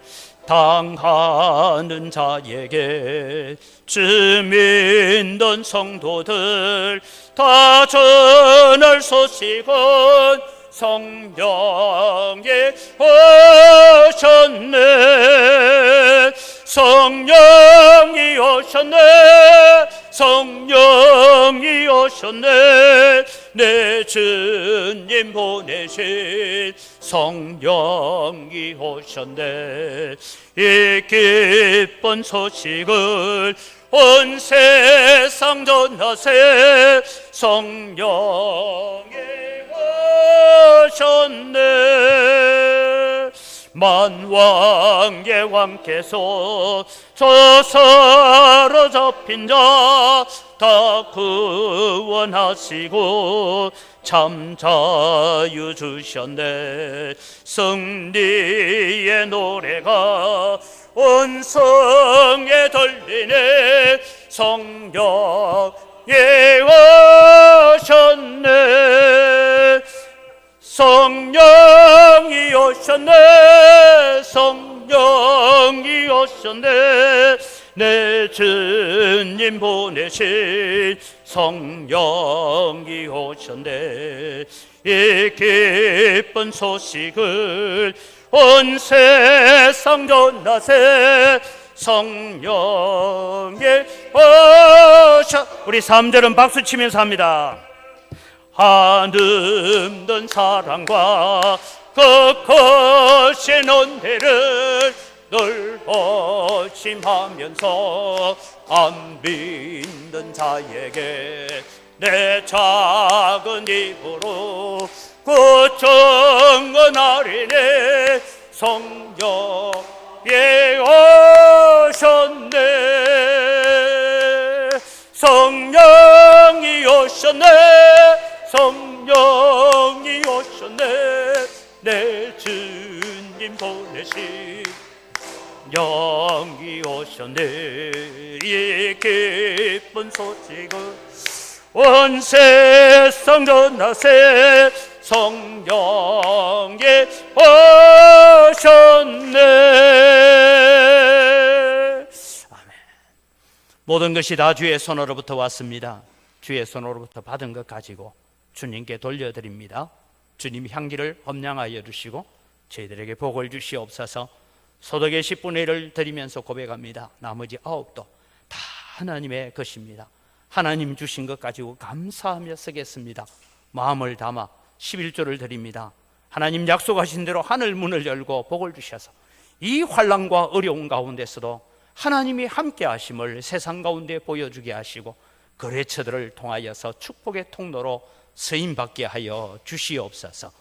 당하는 자에게 주 믿는 성도들 다 전할 소식은 성령이 오셨네. 성령이 오셨네. 성령이 오셨네. 내 주님 보내신 성령이 오셨네. 이 기쁜 소식을 온 세상 전하세. 성령이 오셨네. 만왕의 왕께서 저 사로잡힌 자 다 구원하시고 참 자유 주셨네. 승리의 노래가 온 성에 들리네. 성령이 오셨네. 성령이 오셨네. 성령이 오셨네. 내 주님 보내신 성령이 오셨네. 이 기쁜 소식을 온 세상 전하세. 성령이 오셨. 우리 3절은 박수 치면서 합니다. 한없는 사랑과 그 거센 은혜를 늘 낙심하면서 안 믿는 자에게 내 작은 입으로 구청언하리네. 성령이 오셨네. 성령이 오셨네. 성령이 오셨네. 내 주님 보내신 영이 오셨네. 이 기쁜 소식을 온 세상 전하세. 성령이 오셨네. 아멘. 모든 것이 다 주의 손으로부터 왔습니다. 주의 손으로부터 받은 것 가지고 주님께 돌려드립니다. 주님 향기를 험량하여 주시고 저희들에게 복을 주시옵소서. 소득의 10분의 1을 드리면서 고백합니다. 나머지 9도 다 하나님의 것입니다. 하나님 주신 것 가지고 감사하며 쓰겠습니다. 마음을 담아 11조를 드립니다. 하나님 약속하신 대로 하늘 문을 열고 복을 주셔서 이 환난과 어려운 가운데서도 하나님이 함께 하심을 세상 가운데 보여주게 하시고 거래처들을 통하여서 축복의 통로로 쓰임받게 하여 주시옵소서.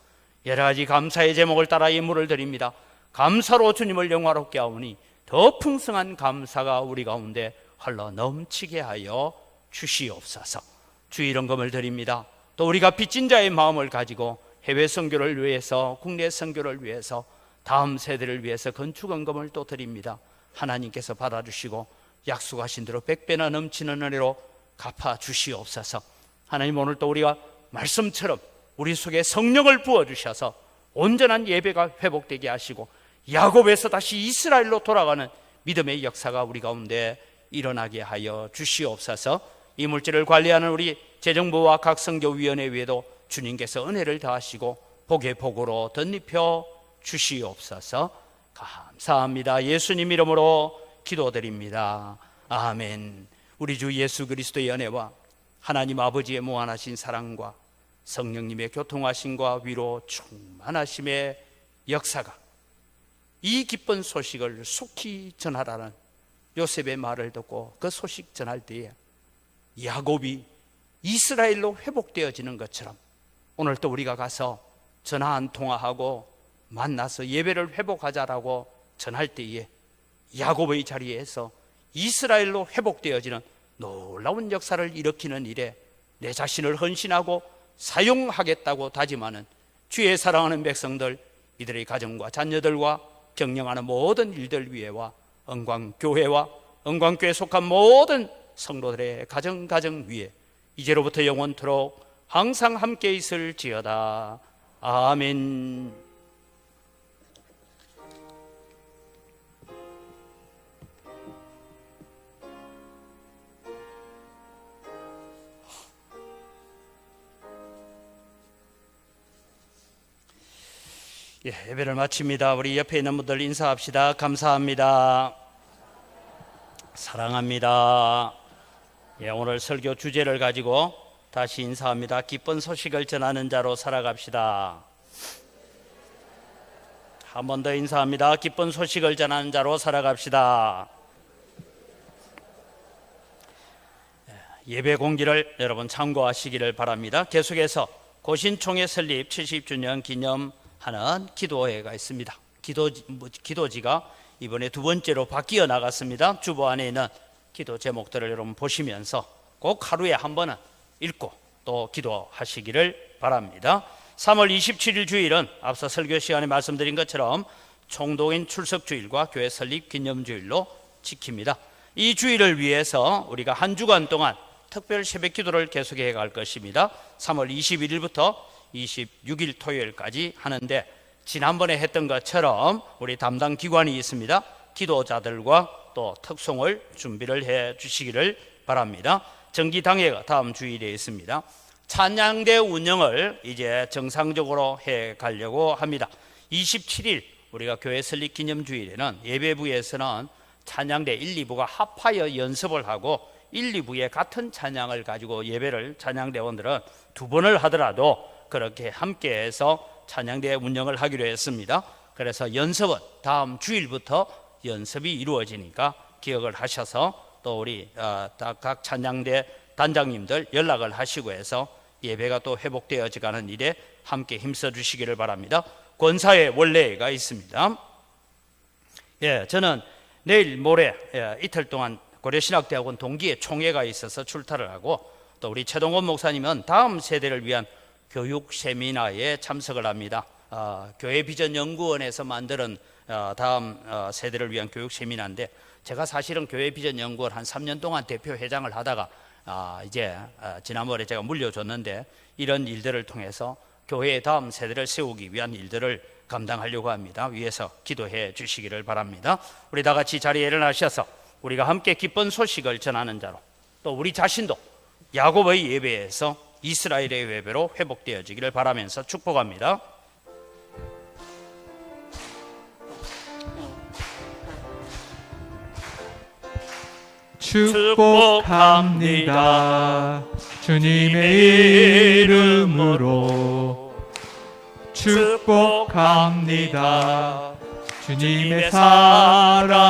여러 가지 감사의 제목을 따라 예물을 드립니다. 감사로 주님을 영화롭게 하오니 더 풍성한 감사가 우리 가운데 흘러 넘치게 하여 주시옵소서. 주일헌금을 드립니다. 또 우리가 빚진 자의 마음을 가지고 해외 선교를 위해서, 국내 선교를 위해서, 다음 세대를 위해서 건축헌금을 또 드립니다. 하나님께서 받아주시고 약속하신 대로 100배나 넘치는 은혜로 갚아주시옵소서. 하나님, 오늘 또 우리가 말씀처럼 우리 속에 성령을 부어주셔서 온전한 예배가 회복되게 하시고 야곱에서 다시 이스라엘로 돌아가는 믿음의 역사가 우리 가운데 일어나게 하여 주시옵소서. 이 물질을 관리하는 우리 재정부와 각 선교위원회 외에도 주님께서 은혜를 더하시고 복의 복으로 덧입혀 주시옵소서. 감사합니다. 예수님 이름으로 기도드립니다. 아멘. 우리 주 예수 그리스도의 은혜와 하나님 아버지의 무한하신 사랑과 성령님의 교통하심과 위로 충만하심의 역사가 이 기쁜 소식을 속히 전하라는 요셉의 말을 듣고 그 소식 전할 때에 야곱이 이스라엘로 회복되어지는 것처럼 오늘 또 우리가 가서 전화 한 통화하고 만나서 예배를 회복하자라고 전할 때에 야곱의 자리에서 이스라엘로 회복되어지는 놀라운 역사를 일으키는 일에 내 자신을 헌신하고 사용하겠다고 다짐하는 주의 사랑하는 백성들, 이들의 가정과 자녀들과 경영하는 모든 일들 위에와 은광교회와 은광교회에 속한 모든 성도들의 가정 위에 이제로부터 영원토록 항상 함께 있을지어다. 아멘. 예배를 마칩니다. 우리 옆에 있는 분들 인사합시다. 감사합니다. 사랑합니다. 오늘 설교 주제를 가지고 다시 인사합니다. 기쁜 소식을 전하는 자로 살아갑시다. 한 번 더 인사합니다. 기쁜 소식을 전하는 자로 살아갑시다. 예배 공지를 여러분 참고하시기를 바랍니다. 계속해서 고신총회 설립 70주년 기념하는 기도회가 있습니다. 기도지가 이번에 두 번째로 바뀌어 나갔습니다. 주보 안에 있는 기도 제목들을 여러분 보시면서 꼭 하루에 한 번은 읽고 또 기도하시기를 바랍니다. 3월 27일 주일은 앞서 설교 시간에 말씀드린 것처럼 총동인 출석주일과 교회 설립 기념주일로 지킵니다. 이 주일을 위해서 우리가 한 주간 동안 특별 새벽 기도를 계속해 갈 것입니다. 3월 21일부터 26일 토요일까지 하는데 지난번에 했던 것처럼 우리 담당 기관이 있습니다. 기도자들과 또 특송을 준비를 해 주시기를 바랍니다. 정기당회가 다음 주일에 있습니다. 찬양대 운영을 이제 정상적으로 해 가려고 합니다. 27일 우리가 교회 설립 기념주일에는 예배부에서는 찬양대 1, 2부가 합하여 연습을 하고 1, 2부에 같은 찬양을 가지고 예배를 찬양대원들은 두 번을 하더라도 그렇게 함께해서 찬양대 운영을 하기로 했습니다. 그래서 연습은 다음 주일부터 연습이 이루어지니까 기억을 하셔서 또 우리 각 찬양대 단장님들 연락을 하시고 해서 예배가 또 회복되어지가는 일에 함께 힘써 주시기를 바랍니다. 권사의 원례가 있습니다. 예, 저는 내일 모레 이틀 동안 고려신학대학원 동기에 총회가 있어서 출타를 하고 또 우리 최동원 목사님은 다음 세대를 위한 교육 세미나에 참석을 합니다. 교회 비전 연구원에서 만드는 다음 세대를 위한 교육 세미나인데 제가 사실은 교회 비전 연구원 한 3년 동안 대표 회장을 하다가 이제 지난번에 제가 물려줬는데 이런 일들을 통해서 교회의 다음 세대를 세우기 위한 일들을 감당하려고 합니다. 위에서 기도해 주시기를 바랍니다. 우리 다 같이 자리에 일어나셔서 우리가 함께 기쁜 소식을 전하는 자로 또 우리 자신도 야곱의 예배에서 이스라엘의 예배로 회복되어지기를 바라면서 축복합니다. 축복합니다. 주님의 이름으로 축복합니다. 주님의 사랑으로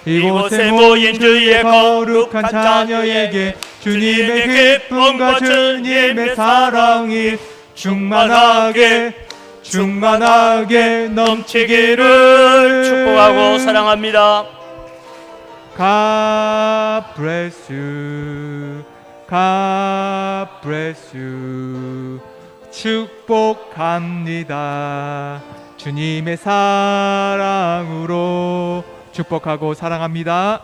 이곳에 모인 주의 거룩한 자녀에게 주님의 기쁨과 주님의 사랑이 충만하게 넘치기를 축복하고 사랑합니다. God bless you. God bless you. 축복합니다. 주님의 사랑으로 축복하고 사랑합니다.